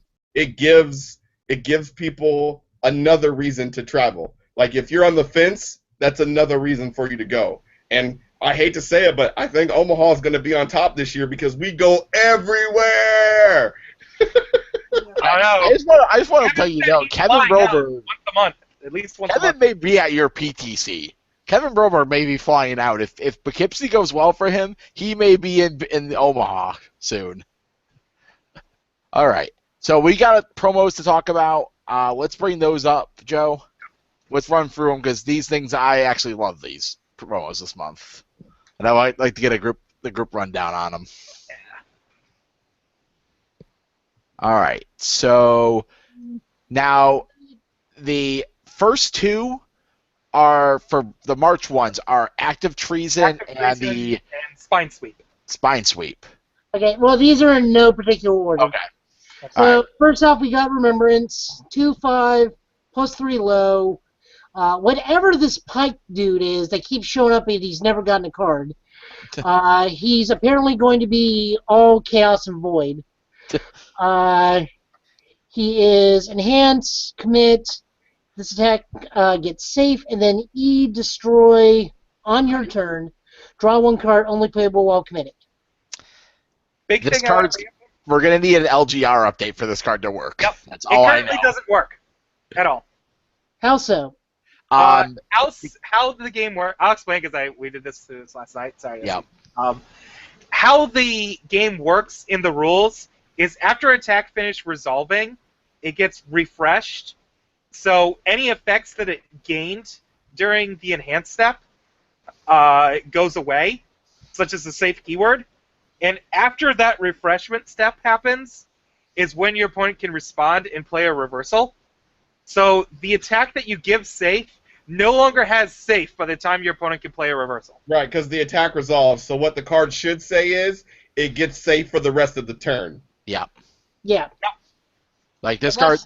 it gives people another reason to travel. Like if you're on the fence, that's another reason for you to go. And I hate to say it, but I think Omaha is going to be on top this year because we go everywhere. I just want to tell you, Kevin Brober, once a month, at least once a Kevin month. may be at your PTC. Kevin Brober may be flying out. If Poughkeepsie goes well for him, he may be in Omaha soon. All right. So we got promos to talk about. Let's bring those up, Joe. Let's run through them because these things, I actually love these promos this month. And I would like to get the group rundown on them. All right. So now the first two are for the March ones are Active Treason and the Spine Sweep. Spine Sweep. Okay, well, these are in no particular order. Okay. So, first off, we got Remembrance, 2-5, plus 3 low. Whatever this Pike dude is that keeps showing up and he's never gotten a card, he's apparently going to be all Chaos and Void. He is Enhance, Commit, this attack gets safe, and then E, Destroy on your turn. Draw 1 card, only playable while committed. This card's... We're going to need an LGR update for this card to work. Yep. That's all I know. It currently doesn't work at all. How so? How the game works, I'll explain because we did this last night. Sorry. Yeah. How the game works in the rules is after attack finish resolving, it gets refreshed. So any effects that it gained during the enhanced step goes away, such as the safe keyword. And after that refreshment step happens is when your opponent can respond and play a reversal. So the attack that you give safe no longer has safe by the time your opponent can play a reversal. Right, because the attack resolves. So what the card should say is it gets safe for the rest of the turn. Yeah. Yeah. Like this card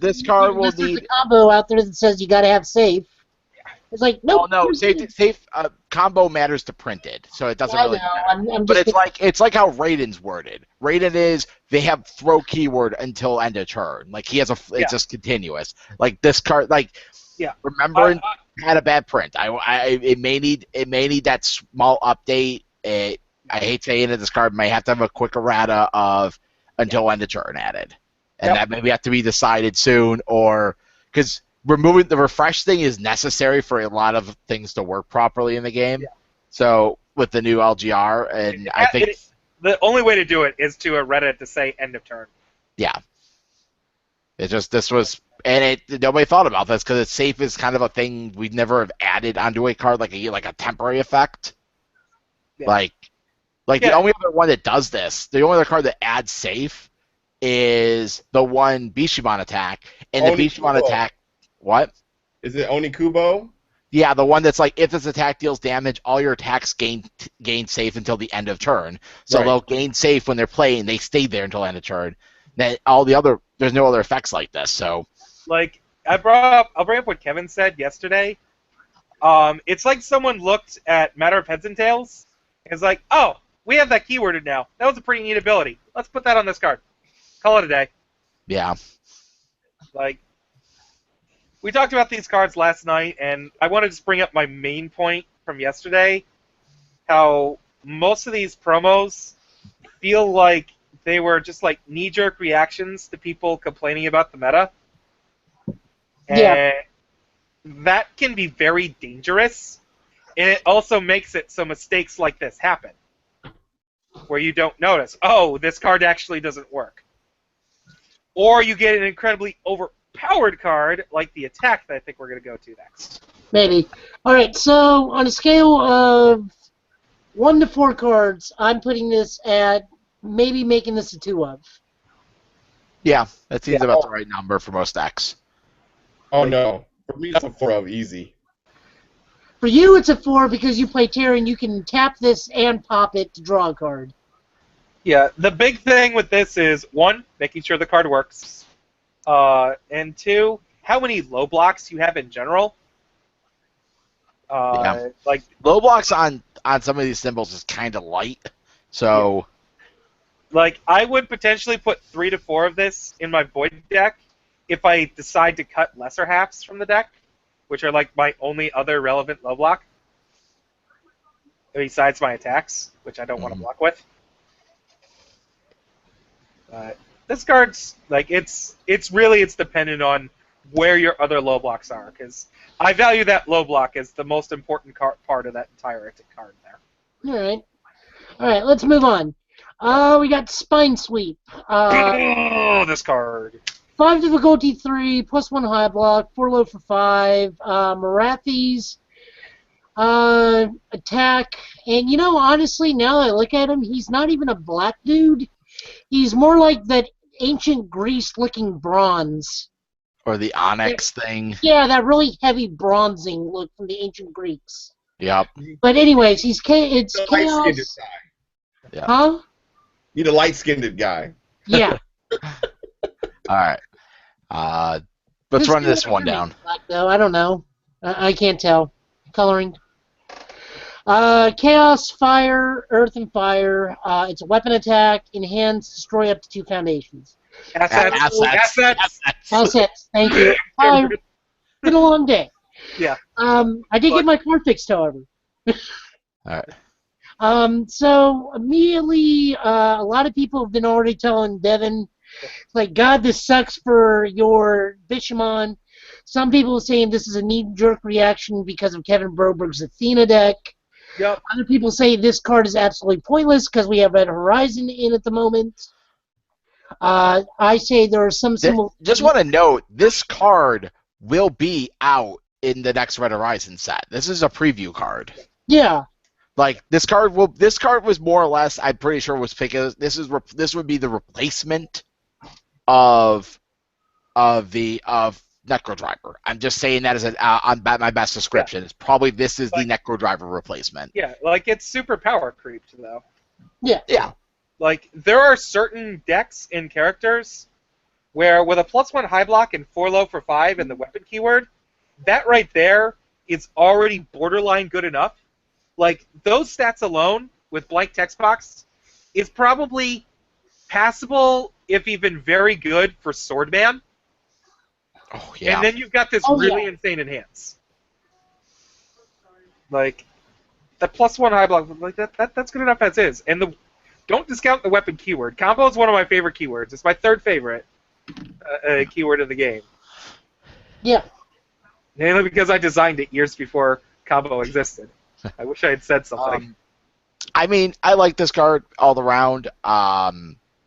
will need a combo out there that says you got to have safe. It's like no, safe combo matters to printed, so it doesn't really matter. But it's like how Raiden's worded. Raiden is they have throw keyword until end of turn. Like he has it's just continuous. Like this card, Remembrance had a bad print. It may need that small update. I hate saying it. This card may have to have a quick errata of until end of turn added, and that maybe have to be decided soon, or because removing the refresh thing is necessary for a lot of things to work properly in the game. Yeah. So with the new LGR, and I think the only way to do it is to errata it to say end of turn. Yeah. Nobody thought about this because it's safe is kind of a thing we'd never have added onto a card like a temporary effect. Yeah. The only other one that does this, the only other card that adds safe is the one Bishiban attack, and the Bishiban attack. What? Is it Onikubo? Yeah, the one that's like, if this attack deals damage, all your attacks gain safe until the end of turn. So they'll gain safe when they're playing. They stay there until end of turn. Then there's no other effects like this. So, I'll bring up what Kevin said yesterday. It's like someone looked at Matter of Heads and Tails and is like, oh, we have that keyworded now. That was a pretty neat ability. Let's put that on this card. Call it a day. Yeah. We talked about these cards last night, and I want to just bring up my main point from yesterday, how most of these promos feel like they were just like knee-jerk reactions to people complaining about the meta. And that can be very dangerous, and it also makes it so mistakes like this happen, where you don't notice, oh, this card actually doesn't work. Or you get an incredibly powered card like the attack that I think we're going to go to next. Maybe. All right. So on a scale of 1 to 4 cards, I'm putting this at maybe making this a 2 of. Yeah, that seems about the right number for most decks. Oh no, for me that's a 4 of easy. For you, it's a 4 because you play Terran. You can tap this and pop it to draw a card. Yeah, the big thing with this is, 1, making sure the card works. And 2, how many low blocks you have in general. Like low blocks on some of these symbols is kind of light, so like I would potentially put 3 to 4 of this in my void deck if I decide to cut lesser halves from the deck, which are like my only other relevant low block besides my attacks, which I don't want to block with. This card's like it's dependent on where your other low blocks are, because I value that low block as the most important part of that entire card there. All right, let's move on. We got Spine Sweep. This card. 5 difficulty 3, +1 high block, 4 low for 5. Marathi's attack, and honestly, now that I look at him, he's not even a black dude. He's more like that ancient Greece-looking bronze. Or the onyx thing. Yeah, that really heavy bronzing look from the ancient Greeks. Yep. But anyways, it's chaos. Light-skinned guy. Yeah. Huh? You're the light-skinned guy. Yeah. All right. Let's run this one down. Black, though. I don't know. I can't tell. Coloring. Chaos, fire, earth, and fire. It's a weapon attack. Enhance, destroy up to 2 foundations. Assets. Thank you. It's been a long day. Yeah. I did get my car fixed, however. All right. So immediately, a lot of people have been already telling Devin, like, God, this sucks for your Bishamon. Some people are saying this is a knee-jerk reaction because of Kevin Broberg's Athena deck. Yep. Other people say this card is absolutely pointless because we have Red Horizon in at the moment. I say there are some symbols. Just want to note, this card will be out in the next Red Horizon set. This is a preview card. Yeah. Like this card was more or less, I'm pretty sure, was because this would be the replacement of Necro Driver. I'm just saying that as on my best description. It's probably this is the Necro Driver replacement. Yeah, like it's super power creeped though. Yeah. Yeah. Like there are certain decks and characters where with a +1 high block and 4 low for 5 and the weapon keyword, that right there is already borderline good enough. Like those stats alone with blank text box is probably passable, if even very good, for Swordman. Oh yeah. And then you've got this really insane enhance. Like that +1 high block, like that's good enough as is. And don't discount the weapon keyword. Combo is one of my favorite keywords. It's my 3rd favorite keyword in the game. Yeah. Mainly because I designed it years before combo existed. I wish I had said something. I mean, I like this card all around.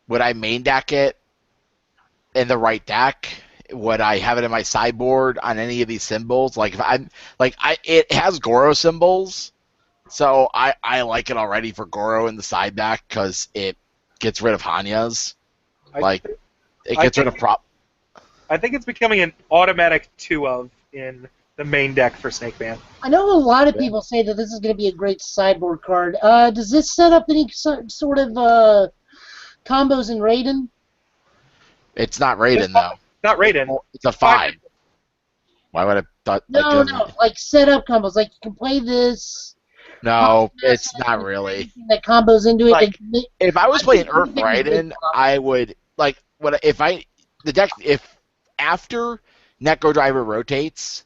Would I main deck it in the right deck? Would I have it in my sideboard on any of these symbols? Like, it has Garou symbols, so I like it already for Garou in the side deck because it gets rid of Hanya's. It gets rid of prop. I think it's becoming an automatic 2 of in the main deck for Snake Man. I know a lot of people say that this is going to be a great sideboard card. Does this set up any sort of combos in Raiden? It's not Raiden, though. Not Raiden. It's a 5. Why would I thought? No, like set up combos. Like you can play this. No, it's not really. That combos into it. Like, if I was playing Earth Raiden, I would if after Necro Driver rotates,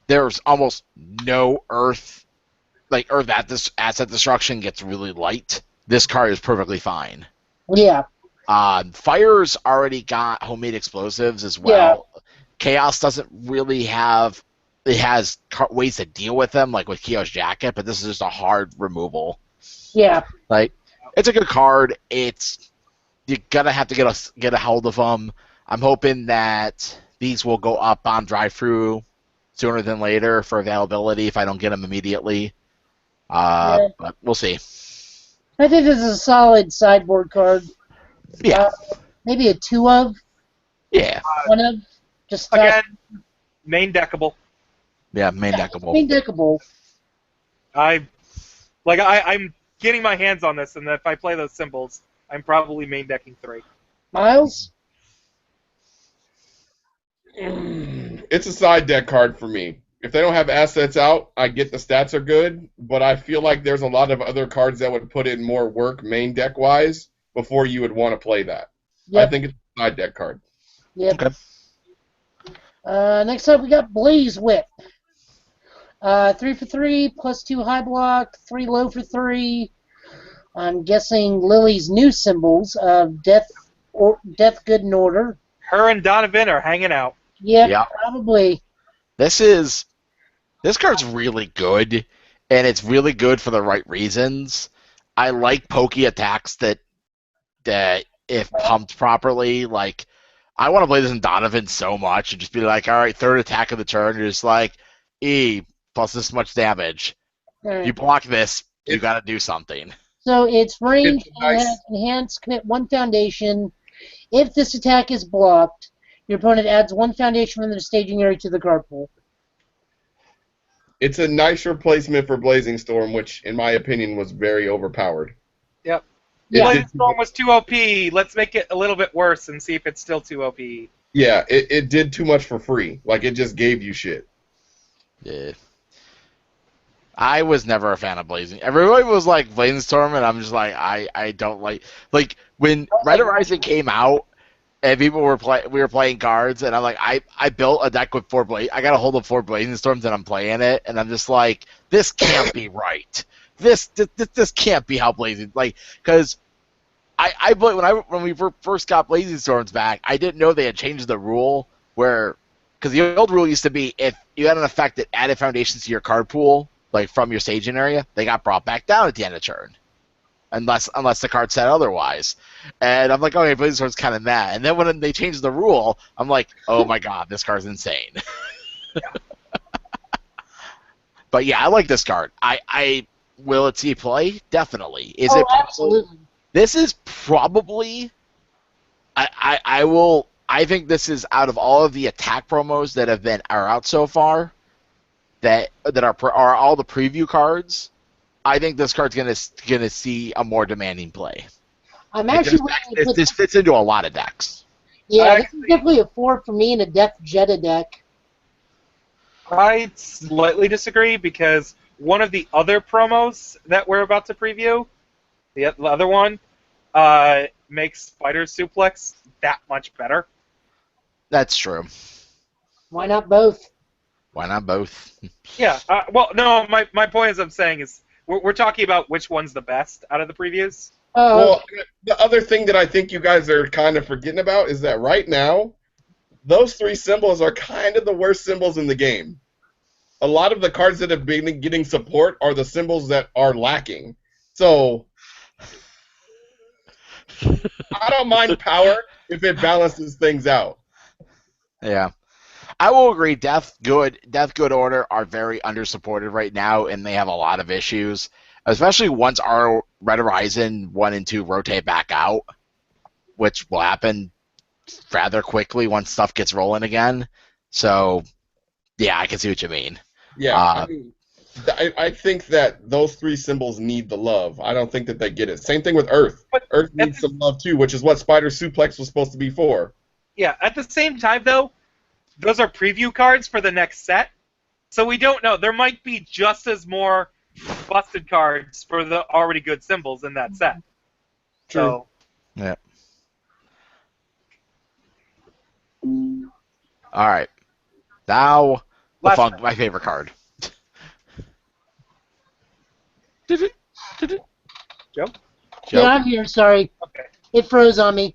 there's almost no Earth. Like Earth asset destruction gets really light. This card is perfectly fine. Yeah. Fire's already got homemade explosives as well. Yeah. Chaos doesn't really have. It has ways to deal with them, like with Kyo's Jacket, but this is just a hard removal. Yeah. Like, it's a good card. You're gonna have to get a hold of them. I'm hoping that these will go up on drive-through sooner than later for availability if I don't get them immediately. Yeah. But we'll see. I think this is a solid sideboard card. Yeah. Maybe a 2 of, Yeah. 1 of. Just Again, main deckable. Yeah, main deckable. main deckable. I'm getting my hands on this, and if I play those symbols, I'm probably main decking 3. Miles? It's a side deck card for me. If they don't have assets out, I get the stats are good, but I feel like there's a lot of other cards that would put in more work main deck wise before you would want to play that. Yep. I think it's a side deck card. Yep. Okay. Next up, we got Blaze Whip. 3 for 3, plus 2 high block, 3 low for 3. I'm guessing Lily's new symbols of Death, Good, and Order. Her and Donovan are hanging out. Yep, Yeah. probably. This card's really good, and it's really good for the right reasons. I like pokey attacks that if pumped properly, like I want to play this in Donovan so much and just be like, all right, third attack of the turn, you're just like, E plus this much damage. All right. You block this, you got to do something. So it's range It's and nice. has enhanced, commit 1 foundation. If this attack is blocked, your opponent adds 1 foundation from the staging area to the card pool. It's a nice replacement for Blazing Storm, which, in my opinion, was very overpowered. Yep. Yeah. Blazing Storm was too OP. Let's make it a little bit worse and see if it's still too OP. Yeah, it did too much for free. Like, it just gave you shit. Yeah. I was never a fan of Blazing. Everybody was like Blazing Storm, and I'm just like, I don't like when Red Horizon came out, and we were playing cards, and I'm like, I built a deck with 4 I got a hold of 4 Blazing Storms, and I'm playing it, and I'm just like, this can't be right. This can't be how Blazing because when we first got Blazing Storms back, I didn't know they had changed the rule because the old rule used to be if you had an effect that added foundations to your card pool, like from your staging area, they got brought back down at the end of turn. Unless the card said otherwise. And I'm like, okay, Blazing Storm's kind of mad. And then when they changed the rule, I'm like, oh my god, this card's insane. But yeah, I like this card. Will it see play? Definitely. Is it? Absolutely. This is probably. I think this is out of all of the attack promos that are out so far, that are all the preview cards. I think this card's gonna see a more demanding play. I'm actually willing to put This fits into a lot of decks. Yeah, this is definitely a 4 for me in a Death Jetta deck. I slightly disagree because one of the other promos that we're about to preview, the other one, makes Spider Suplex that much better. That's true. Why not both? Why not both? Yeah. Well, no. My point is, I'm saying is we're talking about which one's the best out of the previews. Well, the other thing that I think you guys are kind of forgetting about is that right now, those 3 symbols are kind of the worst symbols in the game. A lot of the cards that have been getting support are the symbols that are lacking. So, I don't mind power if it balances things out. Yeah. I will agree. Death Good Order are very undersupported right now, and they have a lot of issues, especially once our Red Horizon 1 and 2 rotate back out, which will happen rather quickly once stuff gets rolling again. So, yeah, I can see what you mean. Yeah, I think that those 3 symbols need the love. I don't think that they get it. Same thing with Earth. But Earth needs some love too, which is what Spider Suplex was supposed to be for. Yeah. At the same time, though, those are preview cards for the next set, so we don't know. There might be just as more busted cards for the already good symbols in that set. True. So, Yeah. All right. Now, my favorite card. Joe? Yeah, I'm here. Sorry. Okay. It froze on me.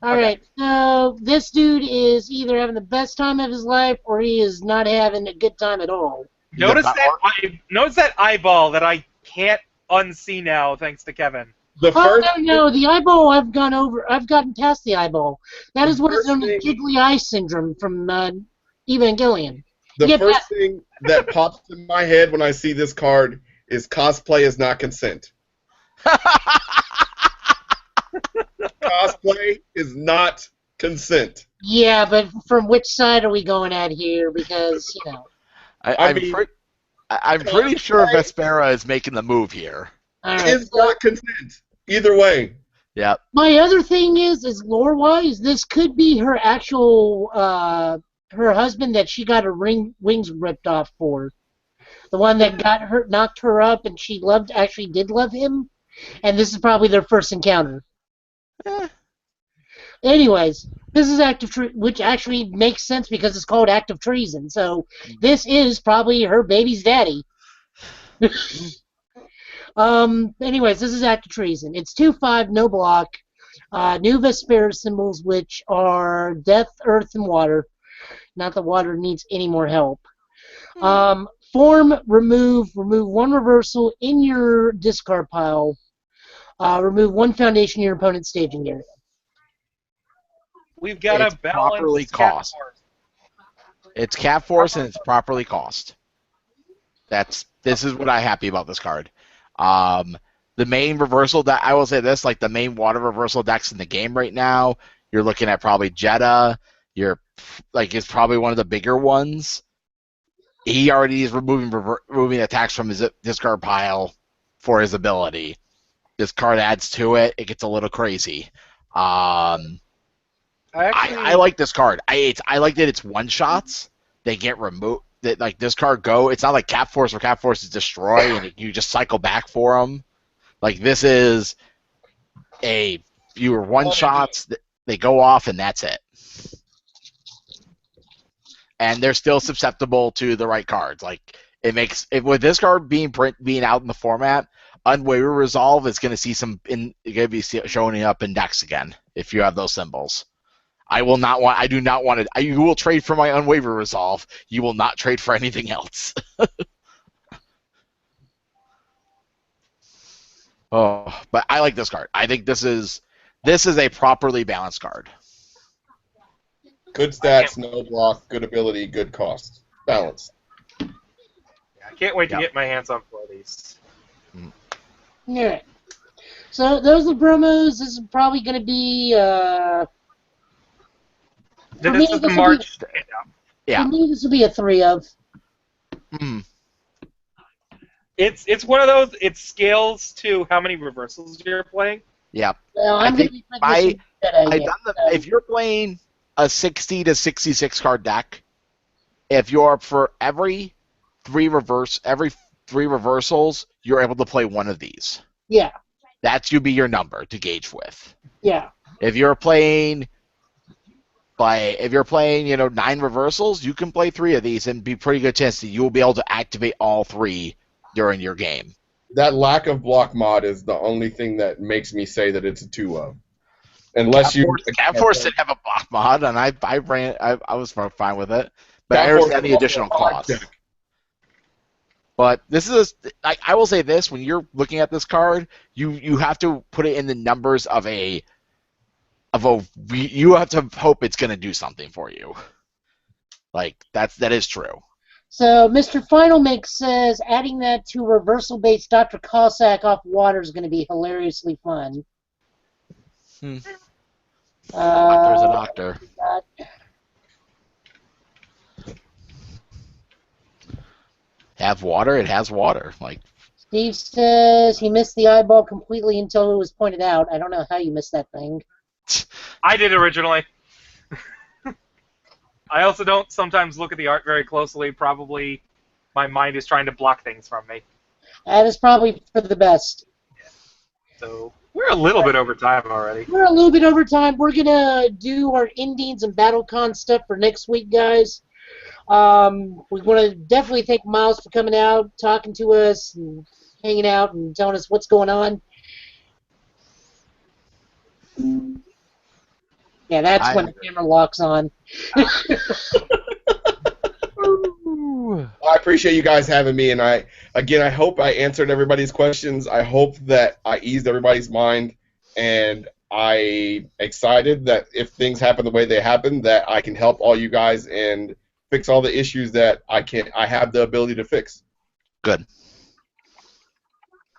All Okay. right. So this dude is either having the best time of his life or he is not having a good time at all. Notice that eyeball that I can't unsee now, thanks to Kevin. The Oh first, no, the eyeball I've gone over. I've gotten past the eyeball. That is what is first known as thing, giggly eye syndrome from Evangelion. the You get first past. thing that pops in my head when I see this card is cosplay is not consent. Cosplay is not consent. Yeah, but from which side are we going at here? Because I, I I'm mean, pretty. I'm pretty sure cosplay Vespera is making the move here. All right. is not consent. Either way. Yep. My other thing is lore-wise, this could be her actual her husband that she got her wings ripped off for. The one that got her knocked her up, and she actually did love him, and this is probably their first encounter. Eh, Anyways, this is which actually makes sense because it's called act of treason. So this is probably her baby's daddy. Anyways, this is act of treason. It's 2/5, no block. New Vespera symbols, which are death, earth, and water. Not that water needs any more help. Form, remove one reversal in your discard pile. Remove one foundation in your opponent's staging area. We've got It's a balance. properly cost. It's cap force and it's properly cost. This is what I'm happy about this card. The main reversal deck, I will say this, like the main water reversal decks in the game right now, you're looking at probably Jeddah. It's probably one of the bigger ones. He already is removing attacks from his discard pile for his ability. This card adds to it. It gets a little crazy. I like this card. I like that it's one shots. They get removed. That like this card go. It's not like Cap Force where Cap Force is destroy and you just cycle back for them. Like this is fewer one shots. They go off and that's it. And they're still susceptible to the right cards. Like with this card being out in the format, Unwavering Resolve is going to see going to be showing up in decks again if you have those symbols. I do not want it. You will trade for my Unwavering Resolve. You will not trade for anything else. But I like this card. I think this is a properly balanced card. Good stats, no block, good ability, good cost. Balanced. I can't wait to get my hands on 4 of these. Alright. So those are the promos. This is probably going to be This is the March. For me, this will be a 3 of. It's one of those. It scales to how many reversals you're playing. Yeah. Well, I'm going to be if you're playing a 60 to 66 card deck, if you're for every three reversals, you're able to play one of these. Yeah. That should be your number to gauge with. Yeah. If you're playing 9 reversals, you can play 3 of these and be pretty good chance that you will be able to activate all 3 during your game. That lack of block mod is the only thing that makes me say that it's a 2 of. Unless Cap Force didn't have a block mod, and I was fine with it, but I understand the additional cost. But this is I will say this: when you're looking at this card, you have to put it in the numbers of you have to hope it's going to do something for you. Like that is true. So Mr. Final Mix says adding that to reversal-based Dr. Cossack off water is going to be hilariously fun. Doctor's a doctor. Have water, it has water. Like Steve says he missed the eyeball completely until it was pointed out. I don't know how you missed that thing. I did originally. I also don't sometimes look at the art very closely. Probably my mind is trying to block things from me. That is probably for the best. So we're a little bit over time already. We're a little bit over time. We're going to do our endings and BattleCon stuff for next week, guys. We want to definitely thank Miles for coming out, talking to us, and hanging out, and telling us what's going on. Yeah, that's when the camera locks on. I appreciate you guys having me, and I hope I answered everybody's questions. I hope that I eased everybody's mind, and I'm excited that if things happen the way they happen, that I can help all you guys and fix all the issues that I have the ability to fix. Good.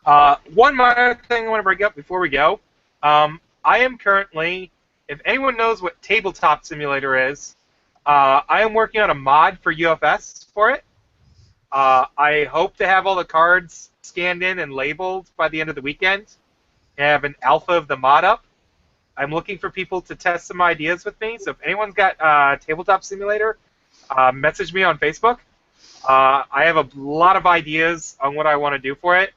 One minor thing I want to bring up before we go. I am currently, if anyone knows what Tabletop Simulator is, I am working on a mod for UFS for it. I hope to have all the cards scanned in and labeled by the end of the weekend and have an alpha of the mod up. I'm looking for people to test some ideas with me, so if anyone's got Tabletop Simulator, message me on Facebook. I have a lot of ideas on what I want to do for it,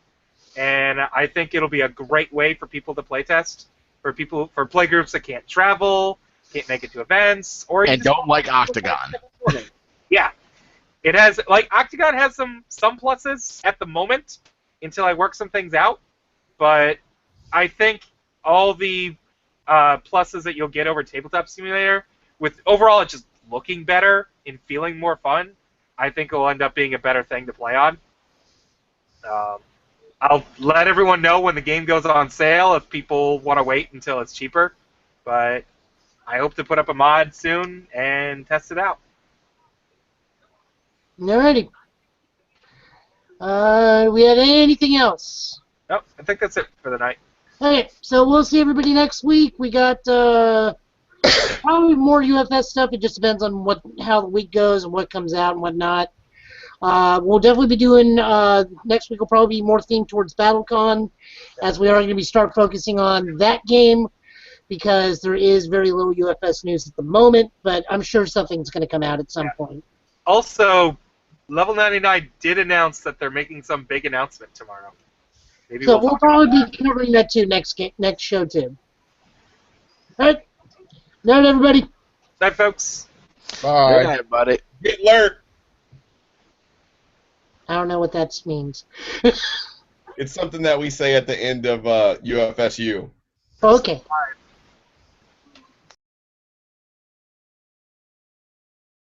and I think it'll be a great way for people to playtest, for playgroups that can't travel, can't make it to events, or And don't like Octagon. Yeah. It has, like, Octagon has some pluses at the moment until I work some things out, but I think all the pluses that you'll get over Tabletop Simulator, with overall it just looking better and feeling more fun, I think will end up being a better thing to play on. I'll let everyone know when the game goes on sale if people want to wait until it's cheaper, but I hope to put up a mod soon and test it out. Alrighty. We have anything else? Nope, I think that's it for the night. Okay, so we'll see everybody next week. We got probably more UFS stuff. It just depends on how the week goes and what comes out and whatnot. We'll definitely be doing next week. Will probably be more themed towards BattleCon, as we are going to start focusing on that game because there is very little UFS news at the moment. But I'm sure something's going to come out at some point. Also, Level 99 did announce that they're making some big announcement tomorrow. Maybe So we'll we'll probably be covering that too next show too. All right. Night, everybody. Night, folks. Bye. Good night, buddy. Get alert. I don't know what that means. It's something that we say at the end of UFSU. Okay. Bye.